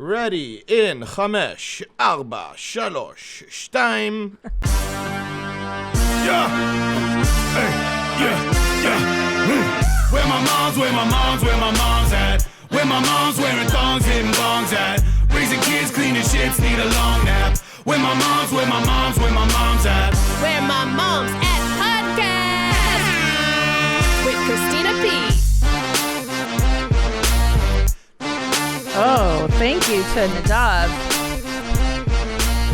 Ready in 5, 4, 3, 2. Yeah. Hey, yeah. Where my mom's at? Where my mom's wearing thongs, hitting bongs at? Raising kids, cleaning shits, need a long nap. Where my mom's at? Where My Mom's At podcast with Christina P. Oh, thank you to Nadav.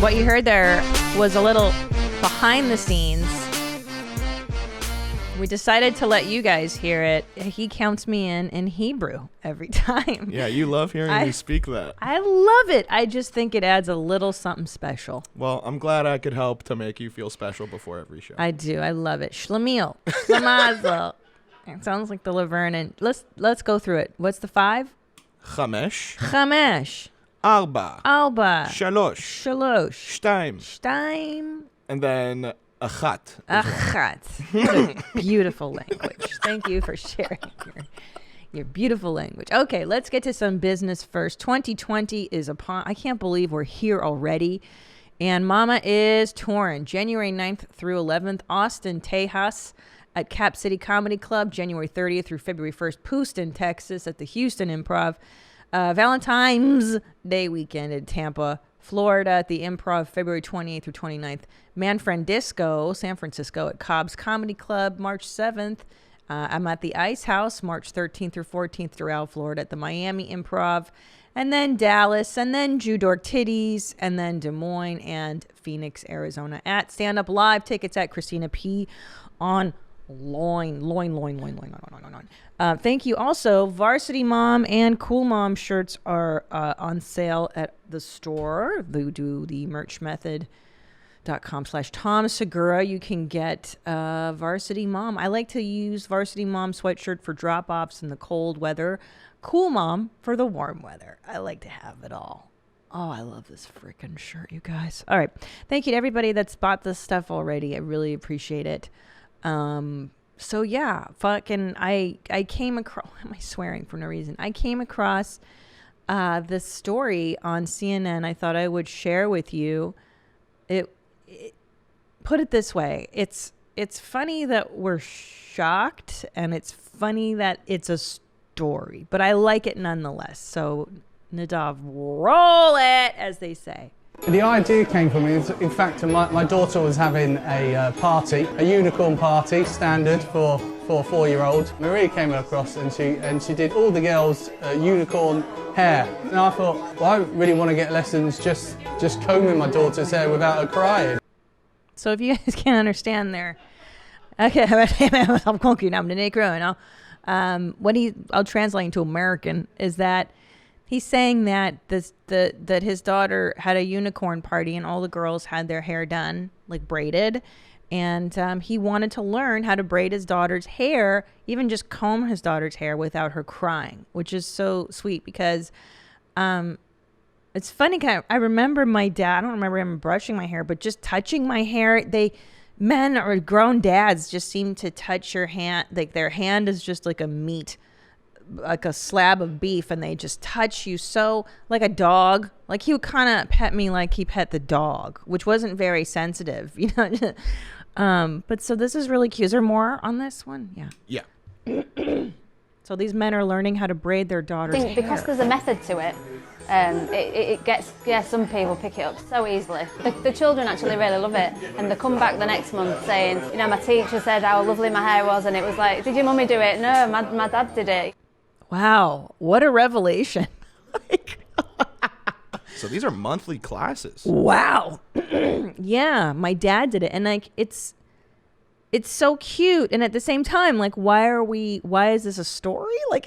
What you heard there was a little behind the scenes. We decided to let you guys hear it. He counts me in Hebrew every time. Yeah, you love hearing me speak that. I love it. I just think it adds a little something special. Well, I'm glad I could help to make you feel special before every show. I do. I love it. Shlemiel. Shlemazel. It sounds like the Laverne. And let's go through it. What's the 5? 5, 5, 4, 4, 3, 2, 2, and then achat. What a beautiful language. Thank you for sharing your beautiful language. Okay, let's get to some business first. 2020 is upon. I can't believe we're here already. And Mama is touring January 9th through 11th, Austin, Tejas at Cap City Comedy Club, January 30th through February 1st, Houston, Texas at the Houston Improv, Valentine's Day weekend in Tampa, Florida at the Improv, February 28th through 29th, Manfred Disco, San Francisco at Cobb's Comedy Club, March 7th. I'm at the Ice House, March 13th through 14th, Doral, Florida at the Miami Improv, and then Dallas, and then Judork Titties, and then Des Moines and Phoenix, Arizona at Stand Up Live. Tickets at Christina P on Loin. Thank you. Also, Varsity Mom and Cool Mom shirts are on sale at the store. They do the merchmethod.com/Tom Segura. You can get Varsity Mom. I like to use Varsity Mom sweatshirt for drop-offs in the cold weather. Cool Mom for the warm weather. I like to have it all. Oh, I love this freaking shirt, you guys. All right. Thank you to everybody that's bought this stuff already. I really appreciate it. So yeah, fucking, I came across, why am I swearing for no reason? I came across, this story on CNN. I thought I would share with you. Put it this way. It's funny that we're shocked, and it's funny that it's a story, but I like it nonetheless. So Nadav, roll it, as they say. The idea came from me. In fact, my daughter was having a party, a unicorn party, standard for a 4-year-old. Maria came across and she did all the girls' unicorn hair. And I thought, well, I really want to get lessons just combing my daughter's hair without her crying. So if you guys can't understand there, okay, I'll translate into American, is that he's saying that that his daughter had a unicorn party and all the girls had their hair done, like braided. And he wanted to learn how to braid his daughter's hair, even just comb his daughter's hair without her crying, which is so sweet because it's funny. I remember my dad, I don't remember him brushing my hair, but just touching my hair. Men or grown dads just seem to touch your hand. Like their hand is just like a meat, like a slab of beef, and they just touch you so like a dog. Like he would kind of pet me like he pet the dog, which wasn't very sensitive, you know. But so this is really cute. Is there more on this one? Yeah. So these men are learning how to braid their daughter's hair. Because there's a method to it. It gets, some people pick it up so easily. The children actually really love it, and they come back the next month saying, you know, my teacher said how lovely my hair was, and it was like, did your mummy do it? No, my dad did it. Wow, what a revelation. So these are monthly classes. Wow. Yeah, my dad did it, and like it's so cute, and at the same time, like why is this a story? Like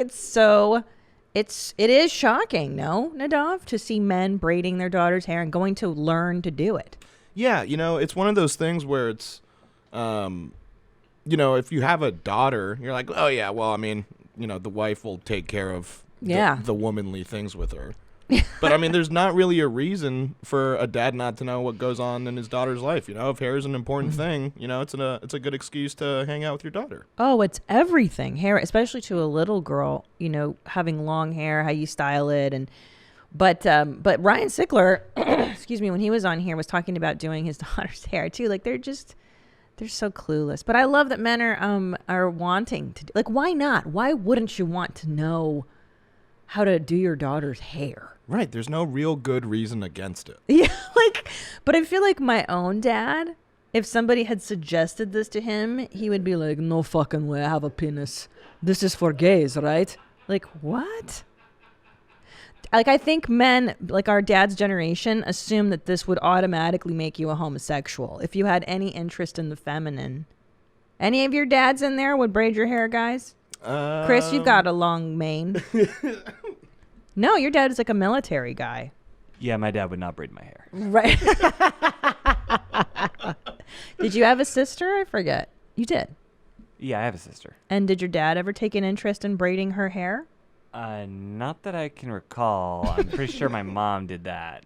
it is shocking, no, Nadav, to see men braiding their daughter's hair and going to learn to do it. Yeah, you know, it's one of those things where it's you know, if you have a daughter, you're like, oh yeah, well, I mean, you know, the wife will take care of the womanly things with her. But I mean, there's not really a reason for a dad not to know what goes on in his daughter's life. You know, if hair is an important thing, you know, it's a good excuse to hang out with your daughter. Oh, it's everything. Hair, especially to a little girl, you know, having long hair, how you style it, and But Ryan Sickler, excuse me, when he was on here, was talking about doing his daughter's hair too. Like they're so clueless. But I love that men are wanting to. Like, why not? Why wouldn't you want to know how to do your daughter's hair? Right. There's no real good reason against it. Yeah. But I feel like my own dad, if somebody had suggested this to him, he would be like, "No fucking way, I have a penis. This is for gays, right?" Like, what? Like, I think men, like our dad's generation, assume that this would automatically make you a homosexual if you had any interest in the feminine. Any of your dads in there would braid your hair, guys? Chris, you've got a long mane. No, your dad is like a military guy. Yeah, my dad would not braid my hair. Right. Did you have a sister? I forget. You did. Yeah, I have a sister. And did your dad ever take an interest in braiding her hair? Not that I can recall. I'm pretty sure my mom did that.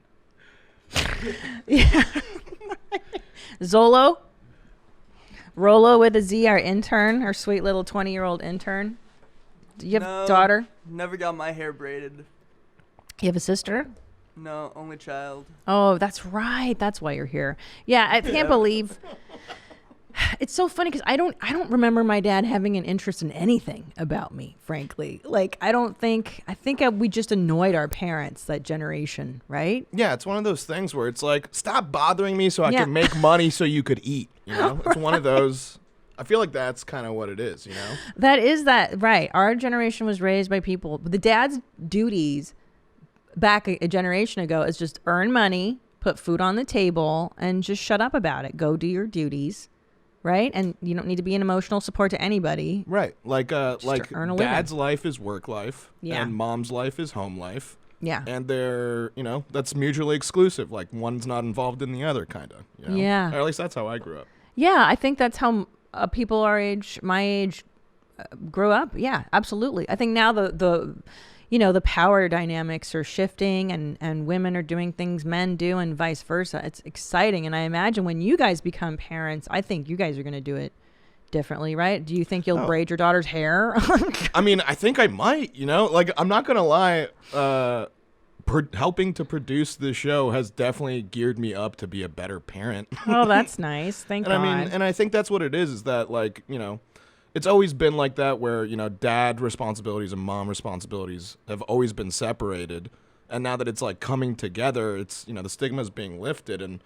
Yeah. Zolo? Rolo with a Z, our intern, our sweet little 20-year-old intern. Do you have a daughter? Never got my hair braided. You have a sister? No, only child. Oh, that's right. That's why you're here. Yeah, I can't believe. It's so funny because I don't remember my dad having an interest in anything about me, frankly. Like, I think we just annoyed our parents, that generation, right? Yeah, it's one of those things where it's like, stop bothering me so I can make money so you could eat, you know? It's one of those. I feel like that's kind of what it is, you know? That is that, right. Our generation was raised by people. The dad's duties back a generation ago is just earn money, put food on the table, and just shut up about it. Go do your duties. Right? And you don't need to be an emotional support to anybody. Right. Like dad's life is work life. Yeah. And mom's life is home life. Yeah. And they're, that's mutually exclusive. Like one's not involved in the other, kind of. You know? Yeah. Or at least that's how I grew up. Yeah. I think that's how people our age, my age, grew up. Yeah, absolutely. I think now the power dynamics are shifting and women are doing things men do and vice versa. It's exciting. And I imagine when you guys become parents, I think you guys are going to do it differently, right? Do you think you'll braid your daughter's hair? I mean, I think I might, like, I'm not going to lie. Helping to produce this show has definitely geared me up to be a better parent. Oh, that's nice. Thank God. And I think that's what it is that, like, it's always been like that where, dad responsibilities and mom responsibilities have always been separated. And now that it's like coming together, it's, the stigma is being lifted. And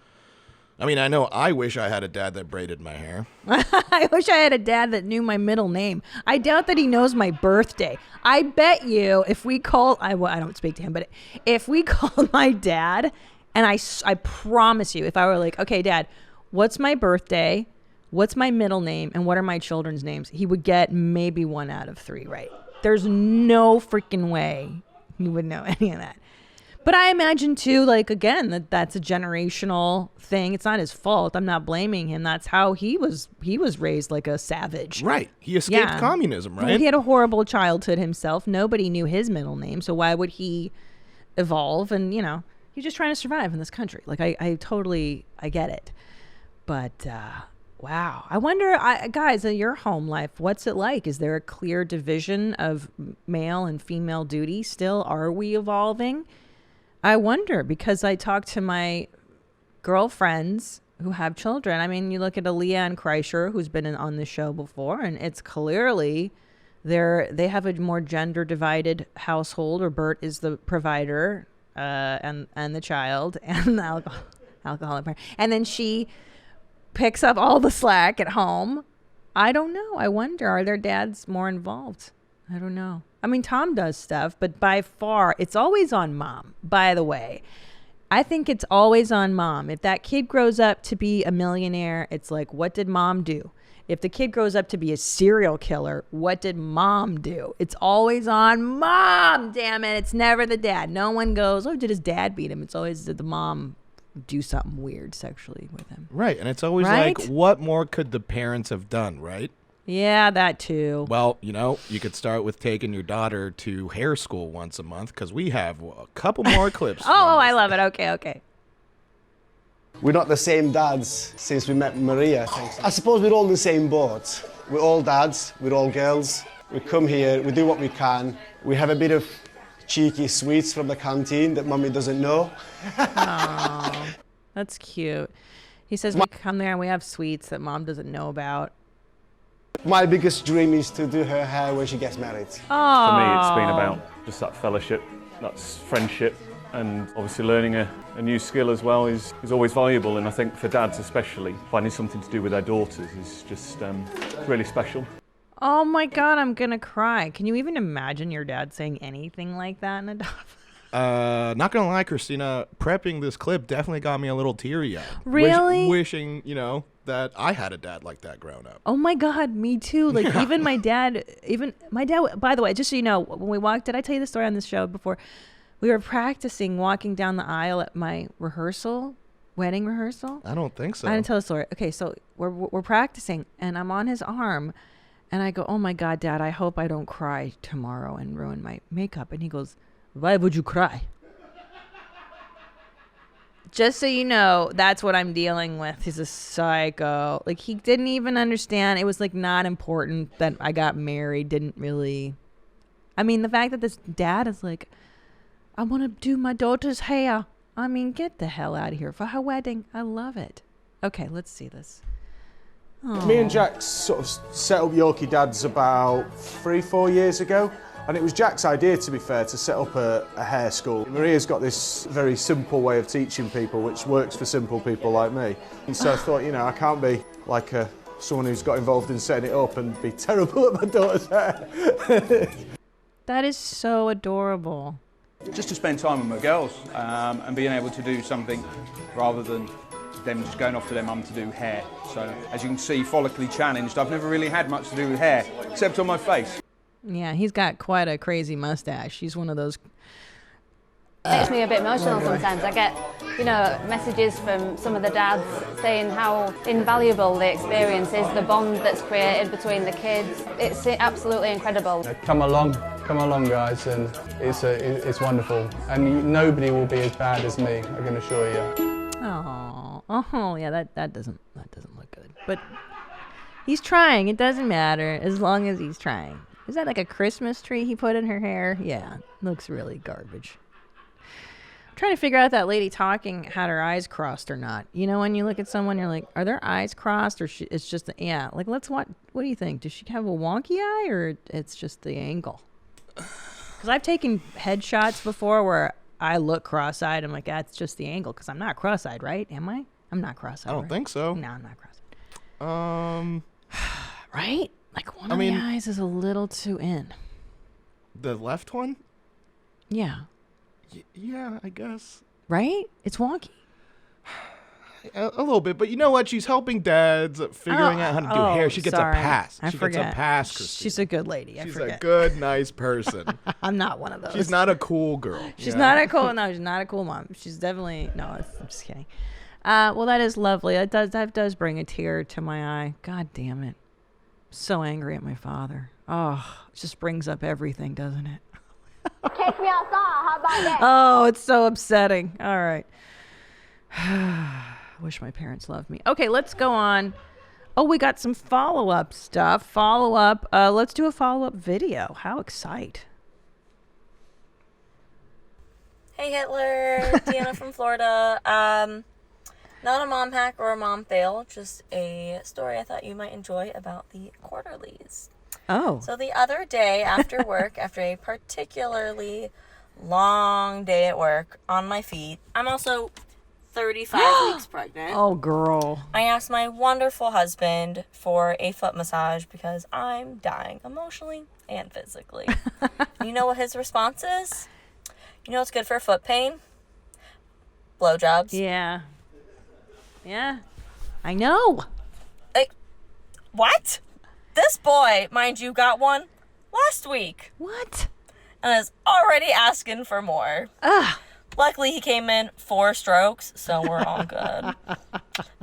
I mean, I wish I had a dad that braided my hair. I wish I had a dad that knew my middle name. I doubt that he knows my birthday. I bet you if we called, I don't speak to him, but if we called my dad, and I promise you, if I were like, okay, Dad, what's my birthday? What's my middle name and what are my children's names? He would get maybe 1 out of 3 right. There's no freaking way he would know any of that. But I imagine too, like, again, that's a generational thing. It's not his fault. I'm not blaming him. That's how he was raised, like a savage. Right. He escaped communism, right? He had a horrible childhood himself. Nobody knew his middle name. So why would he evolve? And, he's just trying to survive in this country. Like, I totally get it. But, wow. I wonder, guys, in your home life, what's it like? Is there a clear division of male and female duty still? Are we evolving? I wonder, because I talk to my girlfriends who have children. I mean, you look at Aaliyah and Kreischer, who's been on the show before, and it's clearly they have a more gender divided household, where Bert is the provider and the child and the alcoholic parent. And then she picks up all the slack at home. I don't know. I wonder, are their dads more involved? I don't know. I mean, Tom does stuff, but by far, it's always on mom, by the way. I think it's always on mom. If that kid grows up to be a millionaire, it's like, what did mom do? If the kid grows up to be a serial killer, what did mom do? It's always on mom, damn it. It's never the dad. No one goes, oh, did his dad beat him? It's always did the mom do something weird sexually with him. Right, and it's always like, what more could the parents have done, right? Yeah, that too. Well, you could start with taking your daughter to hair school once a month, because we have a couple more clips. I love it. Okay. We're not the same dads since we met Maria. I suppose we're all in the same boat. We're all dads, we're all girls. We come here, we do what we can. We have a bit of cheeky sweets from the canteen that Mummy doesn't know. Aww, that's cute. He says we come there and we have sweets that Mom doesn't know about. My biggest dream is to do her hair when she gets married. Oh. For me, it's been about just that fellowship, that's friendship, and obviously learning a new skill as well is always valuable. And I think for dads especially, finding something to do with their daughters is just really special. Oh my God, I'm gonna cry. Can you even imagine your dad saying anything like that in a dog? Not gonna lie, Christina, prepping this clip definitely got me a little teary-eyed. Really? Wishing, that I had a dad like that growing up. Oh my God, me too. Like even my dad, by the way, just so you know, when we walked, did I tell you the story on this show before? We were practicing walking down the aisle at my wedding rehearsal. I don't think so. I didn't tell the story. Okay, so we're practicing and I'm on his arm and I go, oh my God, Dad, I hope I don't cry tomorrow and ruin my makeup. And he goes, why would you cry? Just so you know, that's what I'm dealing with. He's a psycho. Like, he didn't even understand. It was, like, not important that I got married. Didn't really. I mean, the fact that this dad is like, I want to do my daughter's hair. I mean, get the hell out of here. For her wedding. I love it. Okay, let's see this. Aww. Me and Jack sort of set up Yorkie Dads about 3-4 years ago. And it was Jack's idea, to be fair, to set up a hair school. Maria's got this very simple way of teaching people, which works for simple people like me. And so I thought, I can't be like someone who's got involved in setting it up and be terrible at my daughter's hair. That is so adorable. Just to spend time with my girls and being able to do something rather than them just going off to their mum to do hair. So, as you can see, follically challenged, I've never really had much to do with hair, except on my face. Yeah, he's got quite a crazy mustache. He's one of those. It makes me a bit emotional sometimes. I get, messages from some of the dads saying how invaluable the experience is, the bond that's created between the kids. It's absolutely incredible. Come along, guys, and it's wonderful. And nobody will be as bad as me, I can assure you. Oh, yeah, that doesn't look good. But he's trying. It doesn't matter as long as he's trying. Is that like a Christmas tree he put in her hair? Yeah, looks really garbage. I'm trying to figure out if that lady talking had her eyes crossed or not. When you look at someone, you're like, are their eyes crossed or it's just, like, let's watch. What do you think? Does she have a wonky eye or it's just the angle? Because I've taken headshots before where I look cross-eyed. I'm like, that's just the angle because I'm not cross-eyed, right? Am I? I'm not cross-eyed. I don't think so. No, I'm not cross-eyed. Right? Like one of the eyes is a little too in. The left one? Yeah. Yeah, I guess. Right? It's wonky. A little bit, but you know what? She's helping dads figuring out how to do hair. She gets a pass. I forget. Gets a pass, Christine. She's a good lady. She's a good, nice person. I'm not one of those. She's not a cool girl. She's not a cool. No, she's not a cool mom. She's definitely no. I'm just kidding. Well, that is lovely. That does bring a tear to my eye. God damn it. So angry at my father. Oh, it just brings up everything, doesn't it? Take me outside. How about that? Oh, it's so upsetting. All right. Wish my parents loved me. Okay, let's go on. Oh, we got some follow-up stuff. Let's do a follow-up video. How excite. Hey, Hitler. Deanna from Florida. Not a mom hack or a mom fail, just a story I thought you might enjoy about the quarterlies. Oh. So the other day after work, after a particularly long day at work on my feet, I'm also 35 weeks pregnant. Oh, girl. I asked my wonderful husband for a foot massage because I'm dying emotionally and physically. You know what his response is? You know what's good for foot pain? Blowjobs. Yeah. Yeah. I know. Like, what? This boy, mind you, got one last week. What? And is already asking for more. Ugh. Luckily, he came in 4 strokes, so we're all good.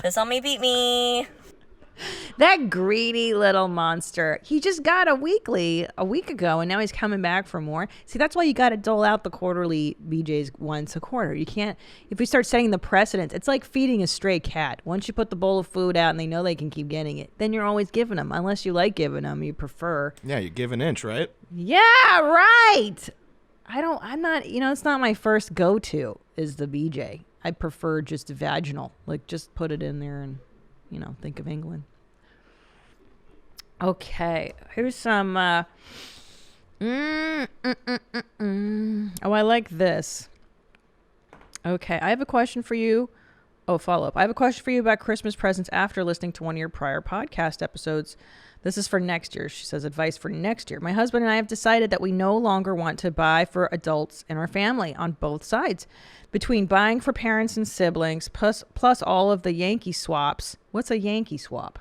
Piss on me, beat me. That greedy little monster. He just got a week ago, and now he's coming back for more. See, that's why you got to dole out the quarterly BJs once a quarter. You can't, if we start setting the precedence, it's like feeding a stray cat. Once you put the bowl of food out and they know they can keep getting it, then you're always giving them, unless you like giving them, you prefer. Yeah, you give an inch, right? Yeah, right. I'm not, it's not my first go-to is the BJ. I prefer just vaginal. Like, just put it in there and, think of England. Okay. Here's some, Oh, I like this. Okay. I have a question for you. Oh, follow-up. I have a question for you about Christmas presents after listening to one of your prior podcast episodes. This is for next year. She says advice for next year. My husband and I have decided that we no longer want to buy for adults in our family on both sides. Between buying for parents and siblings, plus all of the Yankee swaps. What's a Yankee swap?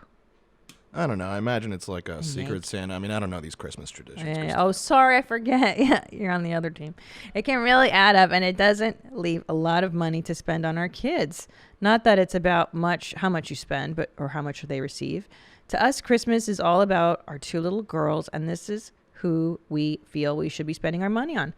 I don't know. I imagine it's like a Secret Santa. I mean, I don't know these Christmas traditions. Yeah. Oh, sorry, I forget. Yeah, you're on the other team. It can really add up, and it doesn't leave a lot of money to spend on our kids. Not that it's about how much you spend, or how much they receive. To us, Christmas is all about our two little girls, and this is who we feel we should be spending our money on.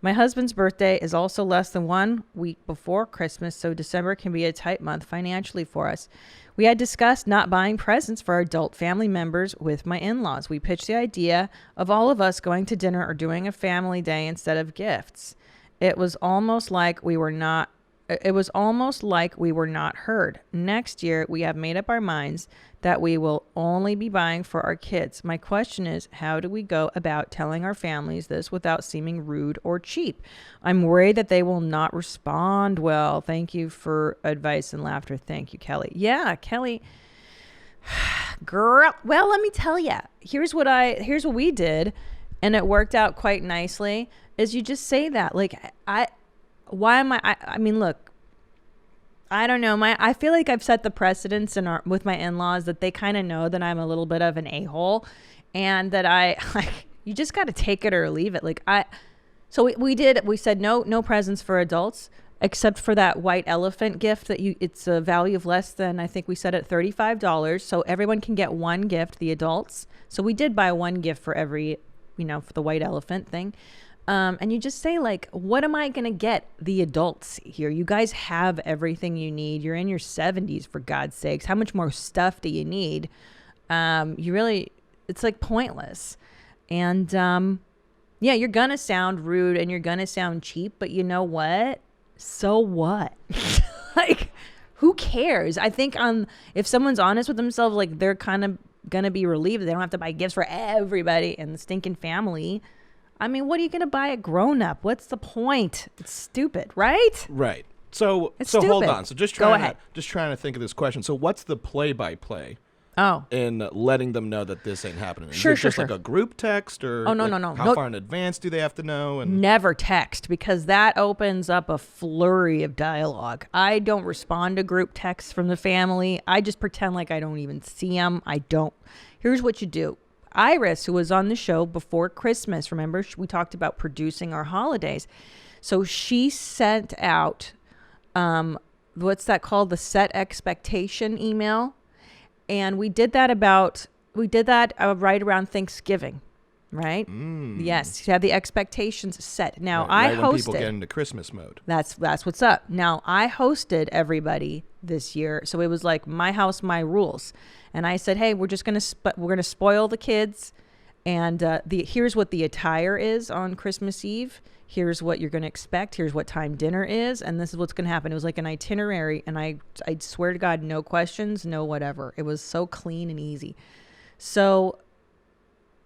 My husband's birthday is also less than 1 week before Christmas, so December can be a tight month financially for us. We had discussed not buying presents for our adult family members with my in-laws. We pitched the idea of all of us going to dinner or doing a family day instead of gifts. It was almost like we were not heard. Next year, we have made up our minds that we will only be buying for our kids. My question is, how do we go about telling our families this without seeming rude or cheap? I'm worried that they will not respond well. Thank you for advice and laughter. Thank you, Kelly. Yeah, Kelly. Girl, well, let me tell you. Here's what we did, and it worked out quite nicely, is you just say that. Like, I mean, look, I don't know. I feel like I've set the precedence with my in-laws that they kind of know that I'm a little bit of an a-hole, and that you just got to take it or leave it. So we said no presents for adults except for that white elephant gift it's a value of less than, I think we said at $35. So everyone can get one gift, the adults. So we did buy one gift for every, for the white elephant thing. And you just say, like, what am I going to get the adults here? You guys have everything you need. You're in your 70s, for God's sakes. How much more stuff do you need? It's like pointless. And, yeah, you're going to sound rude and you're going to sound cheap, but you know what? So what? Like, who cares? I think if someone's honest with themselves, like, they're kind of going to be relieved that they don't have to buy gifts for everybody in the stinking family. I mean, what are you going to buy a grown-up? What's the point? It's stupid, right? Right. So stupid. Hold on. So just Go ahead. trying to think of this question. So what's the play-by-play? Oh. In letting them know that this ain't happening? Is Sure, it just like a group text, or no. How far in advance do they have to know? And never text, because that opens up a flurry of dialogue. I don't respond to group texts from the family. I just pretend like I don't even see them. Here's what you do. Iris, who was on the show before Christmas, remember, we talked about producing our holidays. So she sent out, what's that called? The set expectation email. And we did that right around Thanksgiving, right? Yes, you have the expectations set. Now, right I hosted. When people get into Christmas mode. That's what's up. Now, I hosted everybody this year, so it was like my house, my rules. And I said, hey, we're gonna spoil the kids, and here's what the attire is on Christmas Eve. Here's what you're gonna expect. Here's what time dinner is, and this is what's gonna happen. It was like an itinerary, and I swear to God, no questions, no whatever. It was so clean and easy. So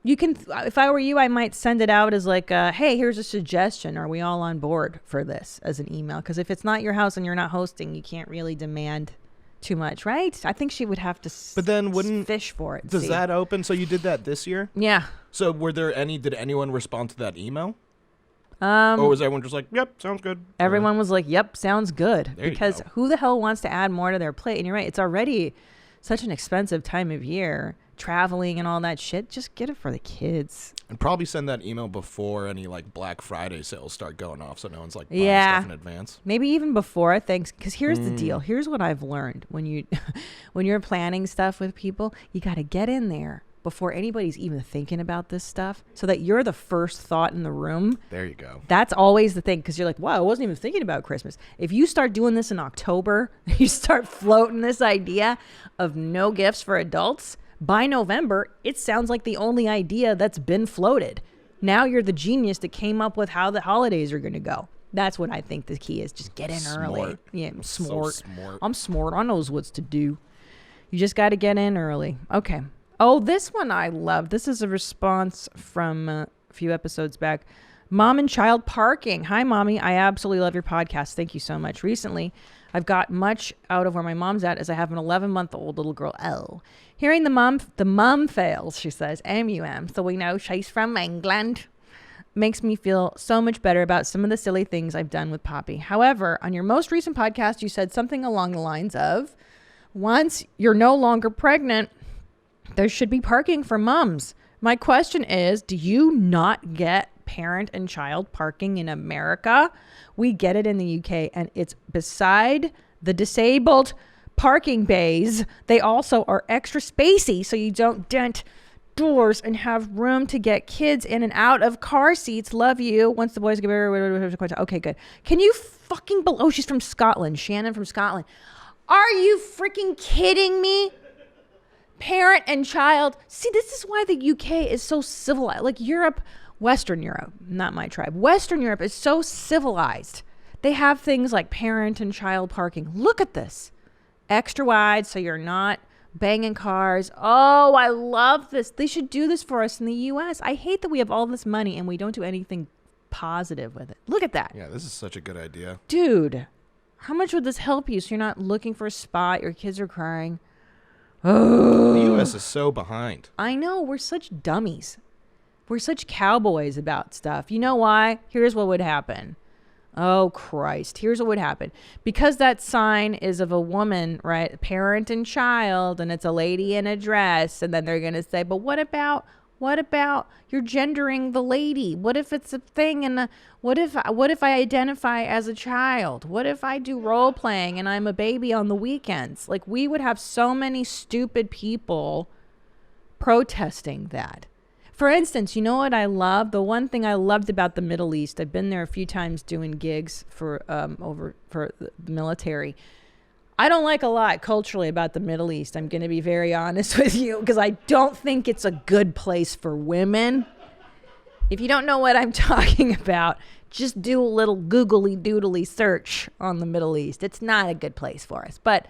you can, if I were you, I might send it out as like, hey, here's a suggestion. Are we all on board for this, as an email? Because if it's not your house and you're not hosting, you can't really demand too much, right? I think she would have to fish for it. Does that open? So you did that this year? Yeah. So did anyone respond to that email? Or was everyone just like, yep, sounds good? Everyone was like, yep, sounds good. There because who the hell wants to add more to their plate? And you're right, it's already such an expensive time of year, traveling and all that shit. Just get it for the kids. And probably send that email before any like Black Friday sales start going off, so no one's like buying stuff in advance. Maybe even before, thanks. Because here's the deal. Here's what I've learned when you're planning stuff with people, you got to get in there before anybody's even thinking about this stuff, so that you're the first thought in the room. There you go. That's always the thing, because you're like, wow, I wasn't even thinking about Christmas. If you start doing this in October, you start floating this idea of no gifts for adults, by November, it sounds like the only idea that's been floated. Now you're the genius that came up with how the holidays are going to go. That's what I think the key is. Just get in early. Yeah, I'm smart. So smart. I'm smart. I knows what's to do. You just got to get in early. Okay. Oh, this one I love. This is a response from a few episodes back. Mom and child parking. Hi, Mommy. I absolutely love your podcast. Thank you so much. Recently, I've got much out of where my mom's at, as I have an 11-month-old little girl, Elle. Hearing the mum fails, she says, M-U-M, so we know she's from England, makes me feel so much better about some of the silly things I've done with Poppy. However, on your most recent podcast, you said something along the lines of, once you're no longer pregnant, there should be parking for mums. My question is, do you not get parent and child parking in America? We get it in the UK, and it's beside the disabled parking bays. They also are extra spacey, so you don't dent doors and have room to get kids in and out of car seats. Love you. Once the boys get okay, good. Can you fucking oh, she's from Scotland. Shannon from Scotland. Are you freaking kidding me? Parent and child. See, this is why the UK is so civilized. Like Europe, Western Europe, not my tribe. Western Europe is so civilized. They have things like parent and child parking. Look at this. Extra wide so you're not banging cars. Oh, I love this. They should do this for us in the U.S. I hate that we have all this money and we don't do anything positive with it. Look at that. Yeah, this is such a good idea. Dude, how much would this help you so you're not looking for a spot, your kids are crying? Oh. The U.S. is so behind. I know. We're such dummies. We're such cowboys about stuff. You know why? Here's what would happen. Oh, Christ. Here's what would happen. Because that sign is of a woman, right? Parent and child, and it's a lady in a dress. And then they're going to say, but what about you're gendering the lady? What if it's a thing? And what if I identify as a child? What if I do role playing and I'm a baby on the weekends? Like, we would have so many stupid people protesting that. For instance, you know what I love? The one thing I loved about the Middle East, I've been there a few times doing gigs for the military. I don't like a lot culturally about the Middle East. I'm going to be very honest with you, because I don't think it's a good place for women. If you don't know what I'm talking about, just do a little googly doodly search on the Middle East. It's not a good place for us. But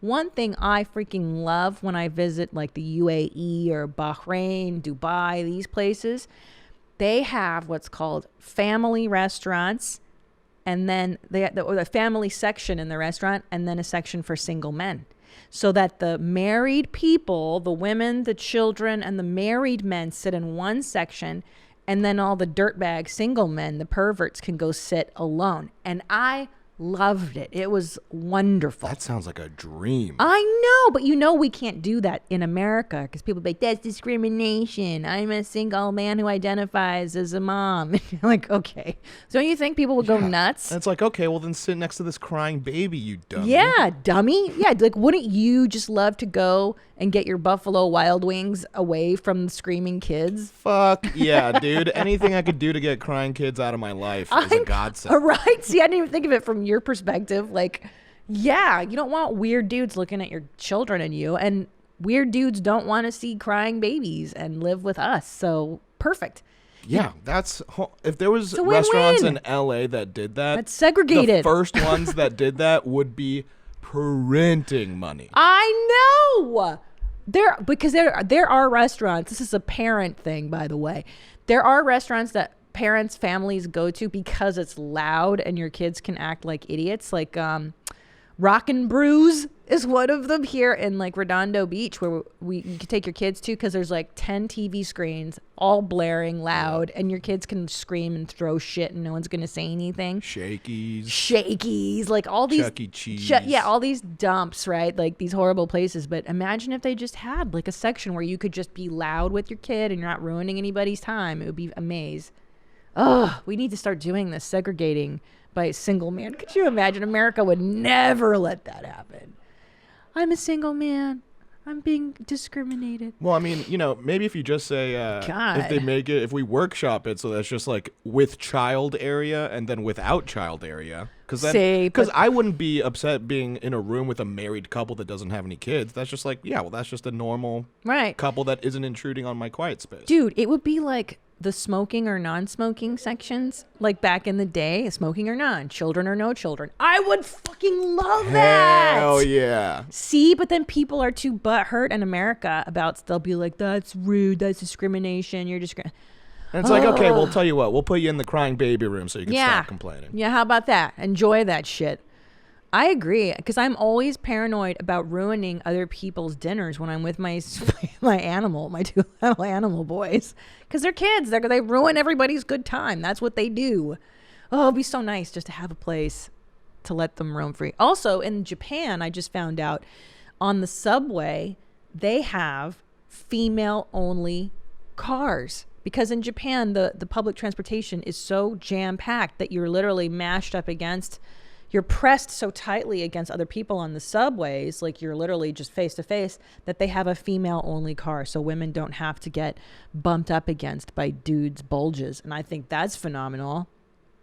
one thing I freaking love when I visit like the UAE or Bahrain, Dubai, these places, they have what's called family restaurants, and then they have the family section in the restaurant, and then a section for single men. So that the married people, the women, the children, and the married men sit in one section, and then all the dirtbag single men, the perverts, can go sit alone. And I loved it. It was wonderful. That sounds like a dream. I know, but you know we can't do that in America because people be like, that's discrimination. I'm a single man who identifies as a mom. And you're like, okay. So don't you think people would go nuts? And it's like, okay, well then sit next to this crying baby, you dummy. Yeah, dummy. Yeah, like wouldn't you just love to go and get your Buffalo Wild Wings away from the screaming kids? Fuck yeah, dude. Anything I could do to get crying kids out of my life is a godsend. All right. See, I didn't even think of it from your perspective. Like, yeah, you don't want weird dudes looking at your children and you, and weird dudes don't want to see crying babies and live with us. So perfect. Yeah, that's if there was restaurants in LA that did that. That's segregated. The first ones that did that would be printing money. I know. Because there are restaurants. This is a parent thing, by the way. There are restaurants that parents, families go to because it's loud and your kids can act like idiots. Like Rockin' Brews is one of them here in like Redondo Beach, where you can take your kids to, because there's like 10 TV screens all blaring loud, and your kids can scream and throw shit and no one's gonna say anything. Shakey's, like all these Chuck E. Cheese. All these dumps, right? Like these horrible places. But imagine if they just had like a section where you could just be loud with your kid and you're not ruining anybody's time. It would be amazing. Oh, we need to start doing this, segregating by a single man. Could you imagine? America would never let that happen. I'm a single man. I'm being discriminated. Well, I mean, you know, maybe if you just say, if we workshop it so that's just like with child area and then without child area. Because I wouldn't be upset being in a room with a married couple that doesn't have any kids. That's just like, yeah, well, that's just a normal couple that isn't intruding on my quiet space. Dude, it would be like the smoking or non-smoking sections, like back in the day, smoking or non, children or no children. I would fucking love that. Hell yeah. See, but then people are too butthurt in America about, they'll be like, that's rude, that's discrimination, you're discriminating. And it's like, okay, we'll tell you what, we'll put you in the crying baby room so you can stop complaining. Yeah, how about that? Enjoy that shit. I agree, because I'm always paranoid about ruining other people's dinners when I'm with my two little animal boys, because they're kids. They ruin everybody's good time. That's what they do. Oh, it'd be so nice just to have a place to let them roam free. Also, in Japan, I just found out on the subway, they have female-only cars. Because in Japan, the public transportation is so jam-packed that you're literally mashed up against... You're pressed so tightly against other people on the subways, like you're literally just face to face, that they have a female only car. So women don't have to get bumped up against by dudes' bulges. And I think that's phenomenal.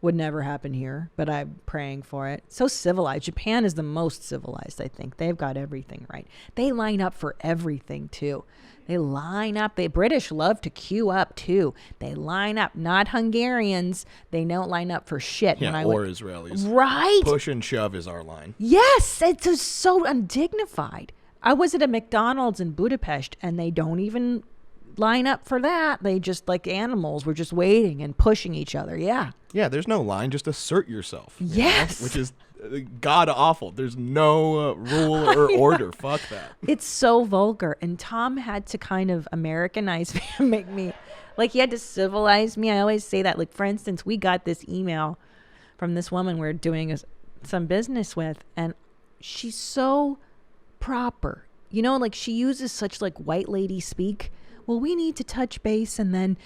Would never happen here, but I'm praying for it. So civilized. Japan is the most civilized, I think. They've got everything right. They line up for everything too. They line up. The British love to queue up too. They line up. Not Hungarians. They don't line up for shit. Yeah, or Israelis. Right. Push and shove is our line. Yes. It's just so undignified. I was at a McDonald's in Budapest and they don't even line up for that. They just, like animals, were just waiting and pushing each other. Yeah. Yeah, there's no line. Just assert yourself. Yes. Which is god awful. There's no rule or order. Fuck that. It's so vulgar. And Tom had to kind of Americanize me and make me, like, he had to civilize me. I always say that. Like, for instance, we got this email from this woman we're doing some business with, and she's so proper. You know, like, she uses such, like, white lady speak. Well, we need to touch base, and then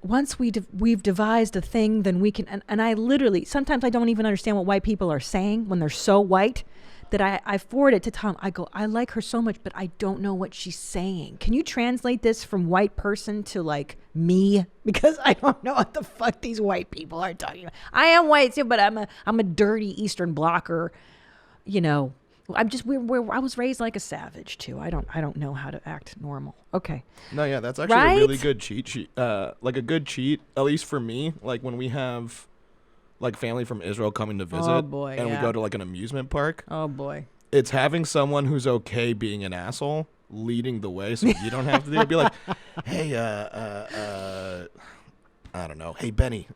once we've devised a thing, then we can, and I literally, sometimes I don't even understand what white people are saying when they're so white, that I forward it to Tom. I go, I like her so much, but I don't know what she's saying. Can you translate this from white person to, like, me? Because I don't know what the fuck these white people are talking about. I am white too, but I'm a dirty Eastern Blocker, you know. I was raised like a savage too. I don't know how to act normal. Okay. No, yeah, that's actually a really good cheat sheet. Like a good cheat, at least for me, like when we have like family from Israel coming to visit, and we go to like an amusement park. Oh boy. It's having someone who's okay being an asshole leading the way, so you don't have to do it. Be like, hey, I don't know. Hey, Benny,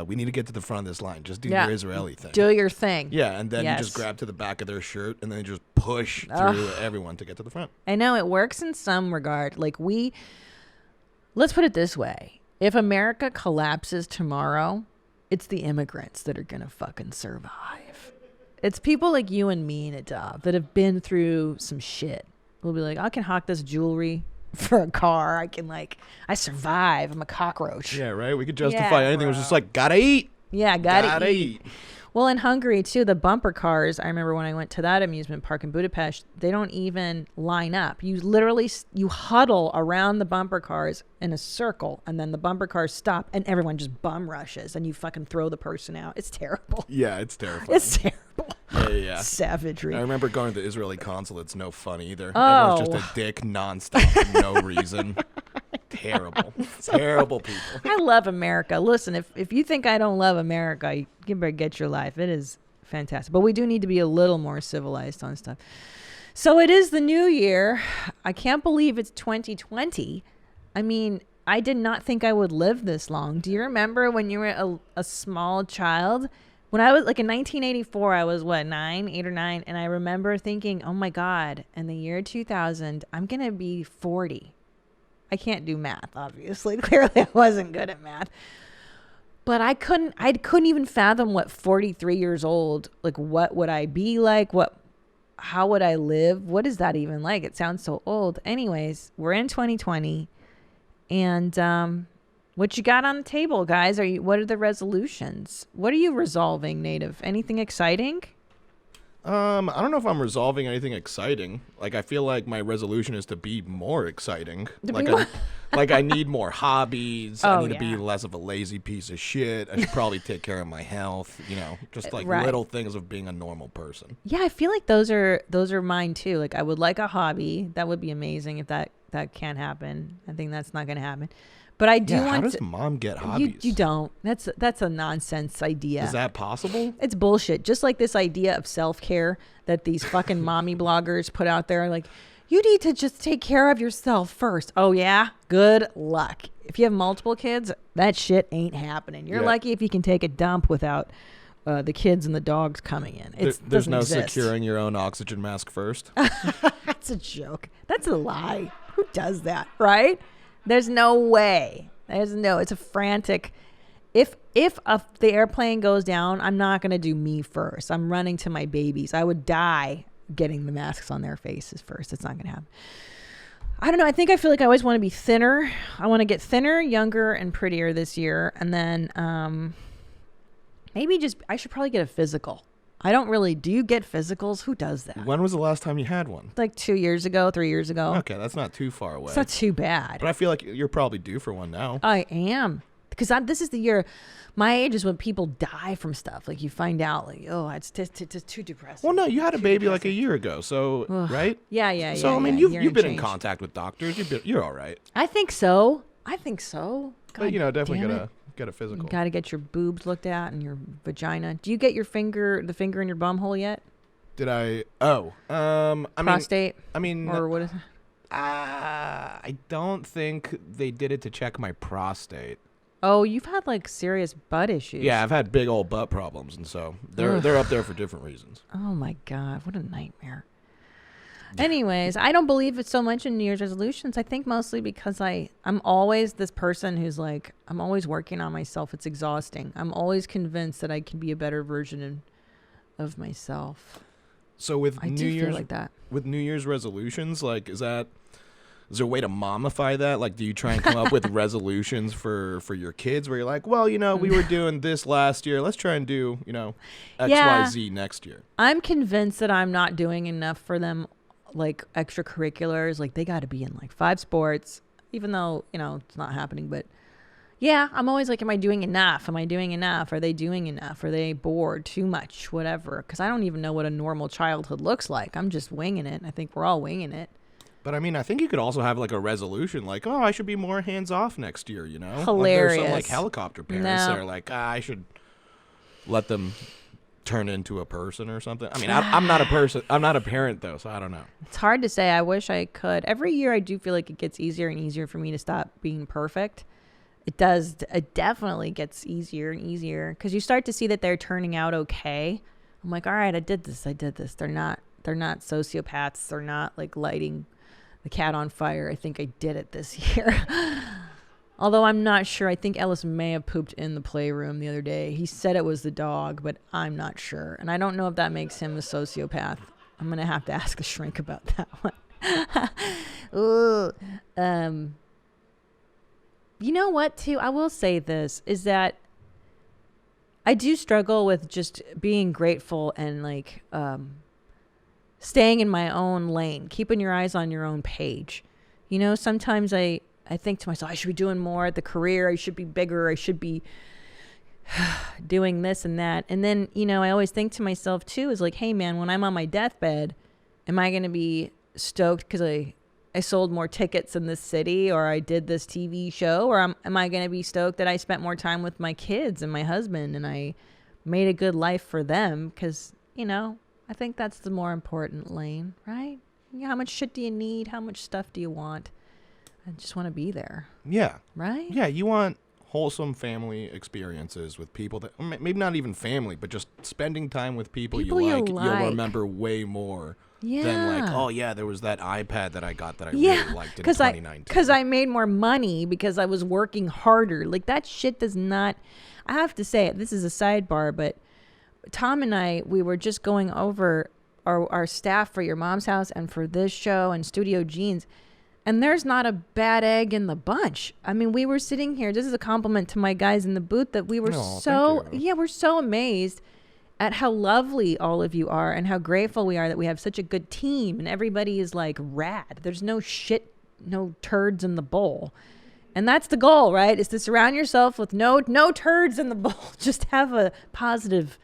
we need to get to the front of this line. Just do your Israeli thing. Do your thing. Yeah, and then you just grab to the back of their shirt and then just push through everyone to get to the front. I know it works in some regard. Like let's put it this way. If America collapses tomorrow, it's the immigrants that are going to fucking survive. It's people like you and me, Nadav, that have been through some shit. We'll be like, I can hawk this jewelry for a car. I survive. I'm a cockroach. Yeah, right? We could justify anything. It was just like, gotta eat. Yeah, gotta eat. Well, in Hungary, too, the bumper cars, I remember when I went to that amusement park in Budapest, they don't even line up. You literally, you huddle around the bumper cars in a circle, and then the bumper cars stop, and everyone just bum rushes, and you fucking throw the person out. It's terrible. Yeah, it's terrible. It's terrible. Yeah. Savagery. I remember going to the Israeli consulate. It's no fun either. Everyone's just a dick nonstop for no reason. Terrible. Terrible people. I love America. Listen, if you think I don't love America, you better get your life. It is fantastic. But we do need to be a little more civilized on stuff. So it is the new year. I can't believe it's 2020. I mean, I did not think I would live this long. Do you remember when you were a small child? When I was like in 1984, I was 8 or 9. And I remember thinking, oh my God, in the year 2000, I'm going to be 40. I can't do math, obviously. Clearly, I wasn't good at math. But I couldn't even fathom what 43 years old, like, what would I be like? How would I live? What is that even like? It sounds so old. Anyways, we're in 2020. And what you got on the table, guys? What are the resolutions? What are you resolving, Native? Anything exciting? I don't know if I'm resolving anything exciting. Like, I feel like my resolution is to be more exciting. Like I need more hobbies. I need to be less of a lazy piece of shit. I should probably take care of my health. You know, just like little things of being a normal person. Yeah, I feel like those are mine too. Like, I would like a hobby. That would be amazing if that can't happen. I think that's not going to happen. But I do want How does to, mom get hobbies? You don't. That's a nonsense idea. Is that possible? It's bullshit. Just like this idea of self-care that these fucking mommy bloggers put out there. Like, you need to just take care of yourself first. Oh, yeah? Good luck. If you have multiple kids, that shit ain't happening. You're lucky if you can take a dump without the kids and the dogs coming in. There's no exist. securing your own oxygen mask first. That's a joke. That's a lie. Who does that, right? There's no way. It's a frantic. If the airplane goes down, I'm not going to do me first. I'm running to my babies. I would die getting the masks on their faces first. It's not going to happen. I don't know. I feel like I always want to be thinner. I want to get thinner, younger, and prettier this year. And then maybe I should probably get a physical. I don't really. Do you get physicals? Who does that? When was the last time you had one? Like 2 years ago, 3 years ago. Okay, that's not too far away. It's not too bad. But I feel like you're probably due for one now. I am. Because this is the year, my age is when people die from stuff. Like you find out, like, oh, it's just too depressing. Well, no, you had a baby like a year ago, so right? Yeah. So I mean, you've been in contact with doctors. You're all right. I think so. God, but definitely get a physical. You got to get your boobs looked at and your vagina. Do you get the finger in your bum hole yet? Did I? Oh, prostate. Or what is it? I don't think they did it to check my prostate. Oh, you've had like serious butt issues. Yeah, I've had big old butt problems, and so they're up there for different reasons. Oh my God, what a nightmare. Anyways, I don't believe it so much in New Year's resolutions. I think mostly because I'm always this person who's like, I'm always working on myself. It's exhausting. I'm always convinced that I can be a better version of myself. So with with New Year's resolutions, like, is there a way to mommify that? Like, do you try and come up with resolutions for your kids where you're like, well, we were doing this last year. Let's try and do, X, Y, Z next year. I'm convinced that I'm not doing enough for them, like extracurriculars. Like, they got to be in like 5 sports, even though, it's not happening. But yeah, I'm always like, am I doing enough? Am I doing enough? Are they doing enough? Are they bored too much? Whatever. Because I don't even know what a normal childhood looks like. I'm just winging it. I think we're all winging it. But I mean, I think you could also have like a resolution, like, oh, I should be more hands off next year. Hilarious. Like, there's some like helicopter parents that are like, I should let them turn into a person or something. I mean, I'm not a person. I'm not a parent though, so I don't know. It's hard to say. I wish I could. Every year, I do feel like it gets easier and easier for me to stop being perfect. It does. It definitely gets easier and easier because you start to see that they're turning out okay. I'm like, all right, I did this. They're not sociopaths. They're not like lighting the cat on fire. I think I did it this year. Although I'm not sure. I think Ellis may have pooped in the playroom the other day. He said it was the dog, but I'm not sure. And I don't know if that makes him a sociopath. I'm going to have to ask the shrink about that one. Ooh. You know what, too? I will say this, is that I do struggle with just being grateful and like staying in my own lane, keeping your eyes on your own page. Sometimes I think to myself, I should be doing more at the career. I should be bigger. I should be doing this and that. And then, I always think to myself too, is like, hey man, when I'm on my deathbed, am I going to be stoked because I sold more tickets in this city, or I did this TV show, or am I going to be stoked that I spent more time with my kids and my husband and I made a good life for them? Because, I think that's the more important lane, right? How much shit do you need? How much stuff do you want? I just want to be there. Yeah. Right? Yeah, you want wholesome family experiences with people that, maybe not even family, but just spending time with people you like. You'll remember way more than like, oh yeah, there was that iPad that I got that I really liked in 2019. Because I made more money because I was working harder. Like, that shit does not, I have to say it, this is a sidebar, but Tom and I, we were just going over our staff for Your Mom's House and for this show and Studio Jeans, and there's not a bad egg in the bunch. I mean, we were sitting here, this is a compliment to my guys in the booth, that we were we're so amazed at how lovely all of you are and how grateful we are that we have such a good team and everybody is like rad. There's no turds in the bowl. And that's the goal, right? Is to surround yourself with no turds in the bowl. Just have a positive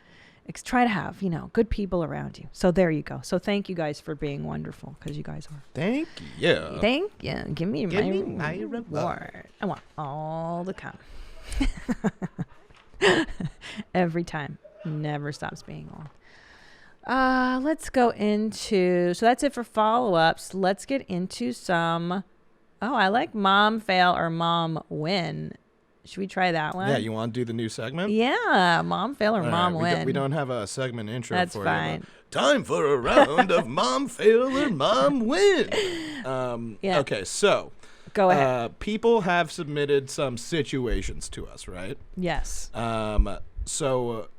try to have, good people around you. So there you go. So thank you guys for being wonderful, because you guys are. Thank you. Thank you. Give me my reward. I want all the cum. Every time. Never stops being on. Let's go into, so that's it for follow-ups. Let's get into some, I like mom fail or mom win. Should we try that one? Yeah, you want to do the new segment? Yeah, mom fail or mom win. We don't have a segment intro That's for fine. you. Time for a round of mom fail or mom win. Yeah. Okay, so go ahead. People have submitted some situations to us, right? Yes. So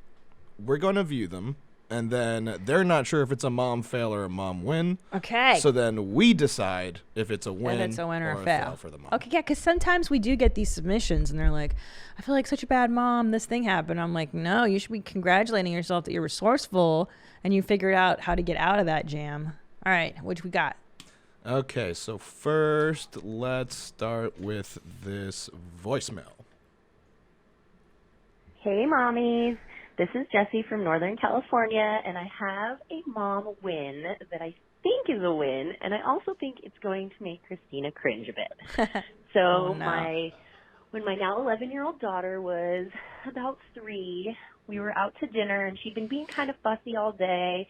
we're going to view them. And then they're not sure if it's a mom fail or a mom win. Okay. So then we decide if it's a win, or a fail for the mom. Okay, yeah, because sometimes we do get these submissions and they're like, I feel like such a bad mom. This thing happened. I'm like, no, you should be congratulating yourself that you're resourceful and you figured out how to get out of that jam. All right, what we got? Okay, so first let's start with this voicemail. Hey, mommies. This is Jessie from Northern California, and I have a mom win that I think is a win, and I also think it's going to make Christina cringe a bit. So when my now 11-year-old daughter was about 3, we were out to dinner, and she'd been being kind of fussy all day,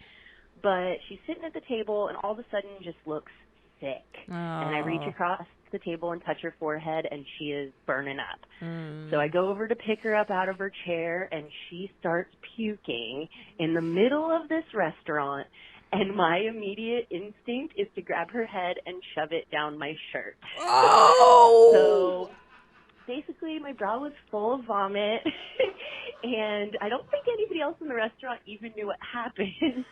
but she's sitting at the table, and all of a sudden just looks sick. And I reach across the table and touch her forehead, and she is burning up. So I go over to pick her up out of her chair, and she starts puking in the middle of this restaurant, and my immediate instinct is to grab her head and shove it down my shirt. So basically my bra was full of vomit, and I don't think anybody else in the restaurant even knew what happened,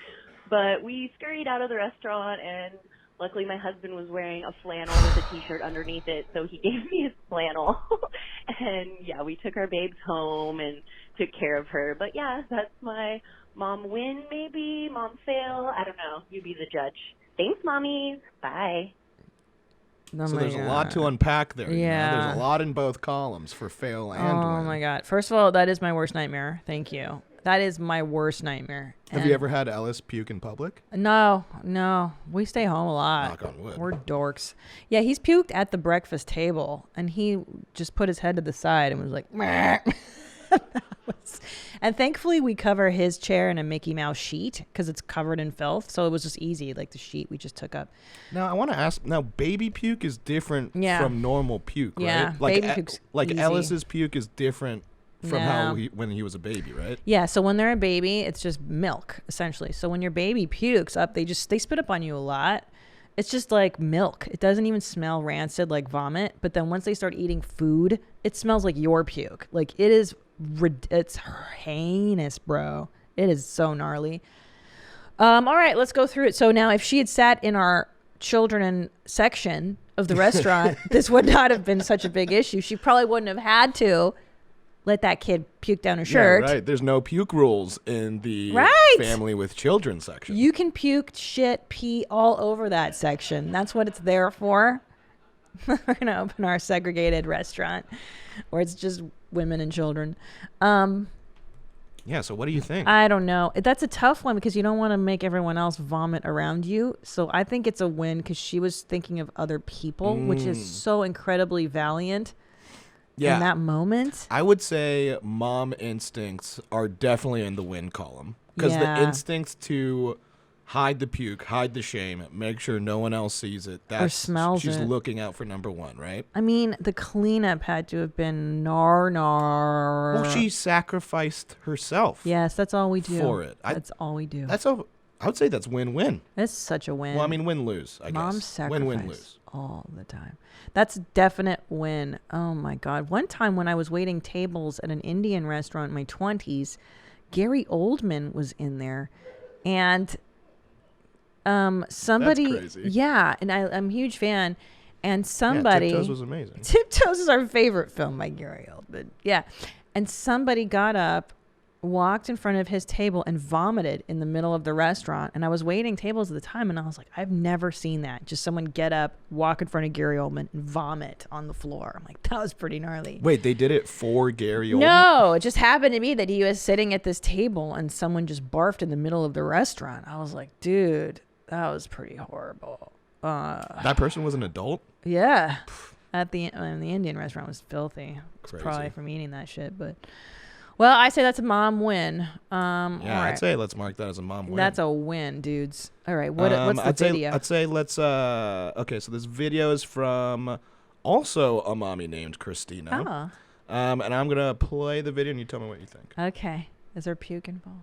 but we scurried out of the restaurant, and luckily, my husband was wearing a flannel with a T-shirt underneath it, so he gave me his flannel. And, yeah, we took our babes home and took care of her. But, yeah, that's my mom win, maybe, mom fail. I don't know. You be the judge. Thanks, mommies. Bye. So there's a lot to unpack there. Yeah. There's a lot in both columns for fail and win. Oh, my God. First of all, that is my worst nightmare. Thank you. That is my worst nightmare. Have you ever had Ellis puke in public? No. We stay home a lot. Knock on wood. We're dorks. Yeah, he's puked at the breakfast table, and he just put his head to the side and was like, meh. And thankfully, we cover his chair in a Mickey Mouse sheet because it's covered in filth. So it was just easy, like the sheet we just took up. Now, I want to ask, baby puke is different from normal puke, right? Yeah, baby puke's easy. Ellis's puke is different from when he was a baby, right? Yeah, so when they're a baby, it's just milk, essentially. So when your baby pukes up, they spit up on you a lot. It's just like milk. It doesn't even smell rancid like vomit. But then once they start eating food, it smells like your puke. Like it's heinous, bro. It is so gnarly. All right, let's go through it. So now if she had sat in our children section of the restaurant, this would not have been such a big issue. She probably wouldn't have had to let that kid puke down her shirt. Yeah, right. There's no puke rules in the family with children section. You can puke, shit, pee all over that section. That's what it's there for. We're going to open our segregated restaurant where it's just women and children. Yeah, so what do you think? I don't know. That's a tough one because you don't want to make everyone else vomit around you. So I think it's a win because she was thinking of other people, which is so incredibly valiant. Yeah. In that moment, I would say mom instincts are definitely in the win column because the instincts to hide the puke, hide the shame, make sure no one else sees it. Or smells she's it. looking out for number one, right? I mean, the cleanup had to have been nar. Well, she sacrificed herself. Yes, that's all we do. For it. That's all we do. I would say that's win-win. It's such a win. Well, I mean, win-lose, I guess. Mom sacrifice Win-win-lose. all the time. That's definite win. Oh, my God. One time when I was waiting tables at an Indian restaurant in my 20s, Gary Oldman was in there. And somebody... That's crazy. Yeah, and I'm a huge fan. And somebody... Yeah, Tiptoes was amazing. Tiptoes is our favorite film by Gary Oldman. Yeah. And somebody got up walked in front of his table and vomited in the middle of the restaurant. And I was waiting tables at the time, and I was like, I've never seen that. Just someone get up, walk in front of Gary Oldman, and vomit on the floor. I'm like, that was pretty gnarly. Wait, they did it for Gary Oldman? No, it just happened to be that he was sitting at this table and someone just barfed in the middle of the restaurant. I was like, dude, that was pretty horrible. That person was an adult? Yeah. The Indian restaurant was filthy. It's Crazy. probably from eating that shit, but... Well, I say that's a mom win. Yeah, right. I'd say let's mark that as a mom win. That's a win, dudes. All right, what's the video? I'd say let's, okay, so this video is from also a mommy named Christina. Oh. And I'm going to play the video and you tell me what you think. Okay. Is there puke involved?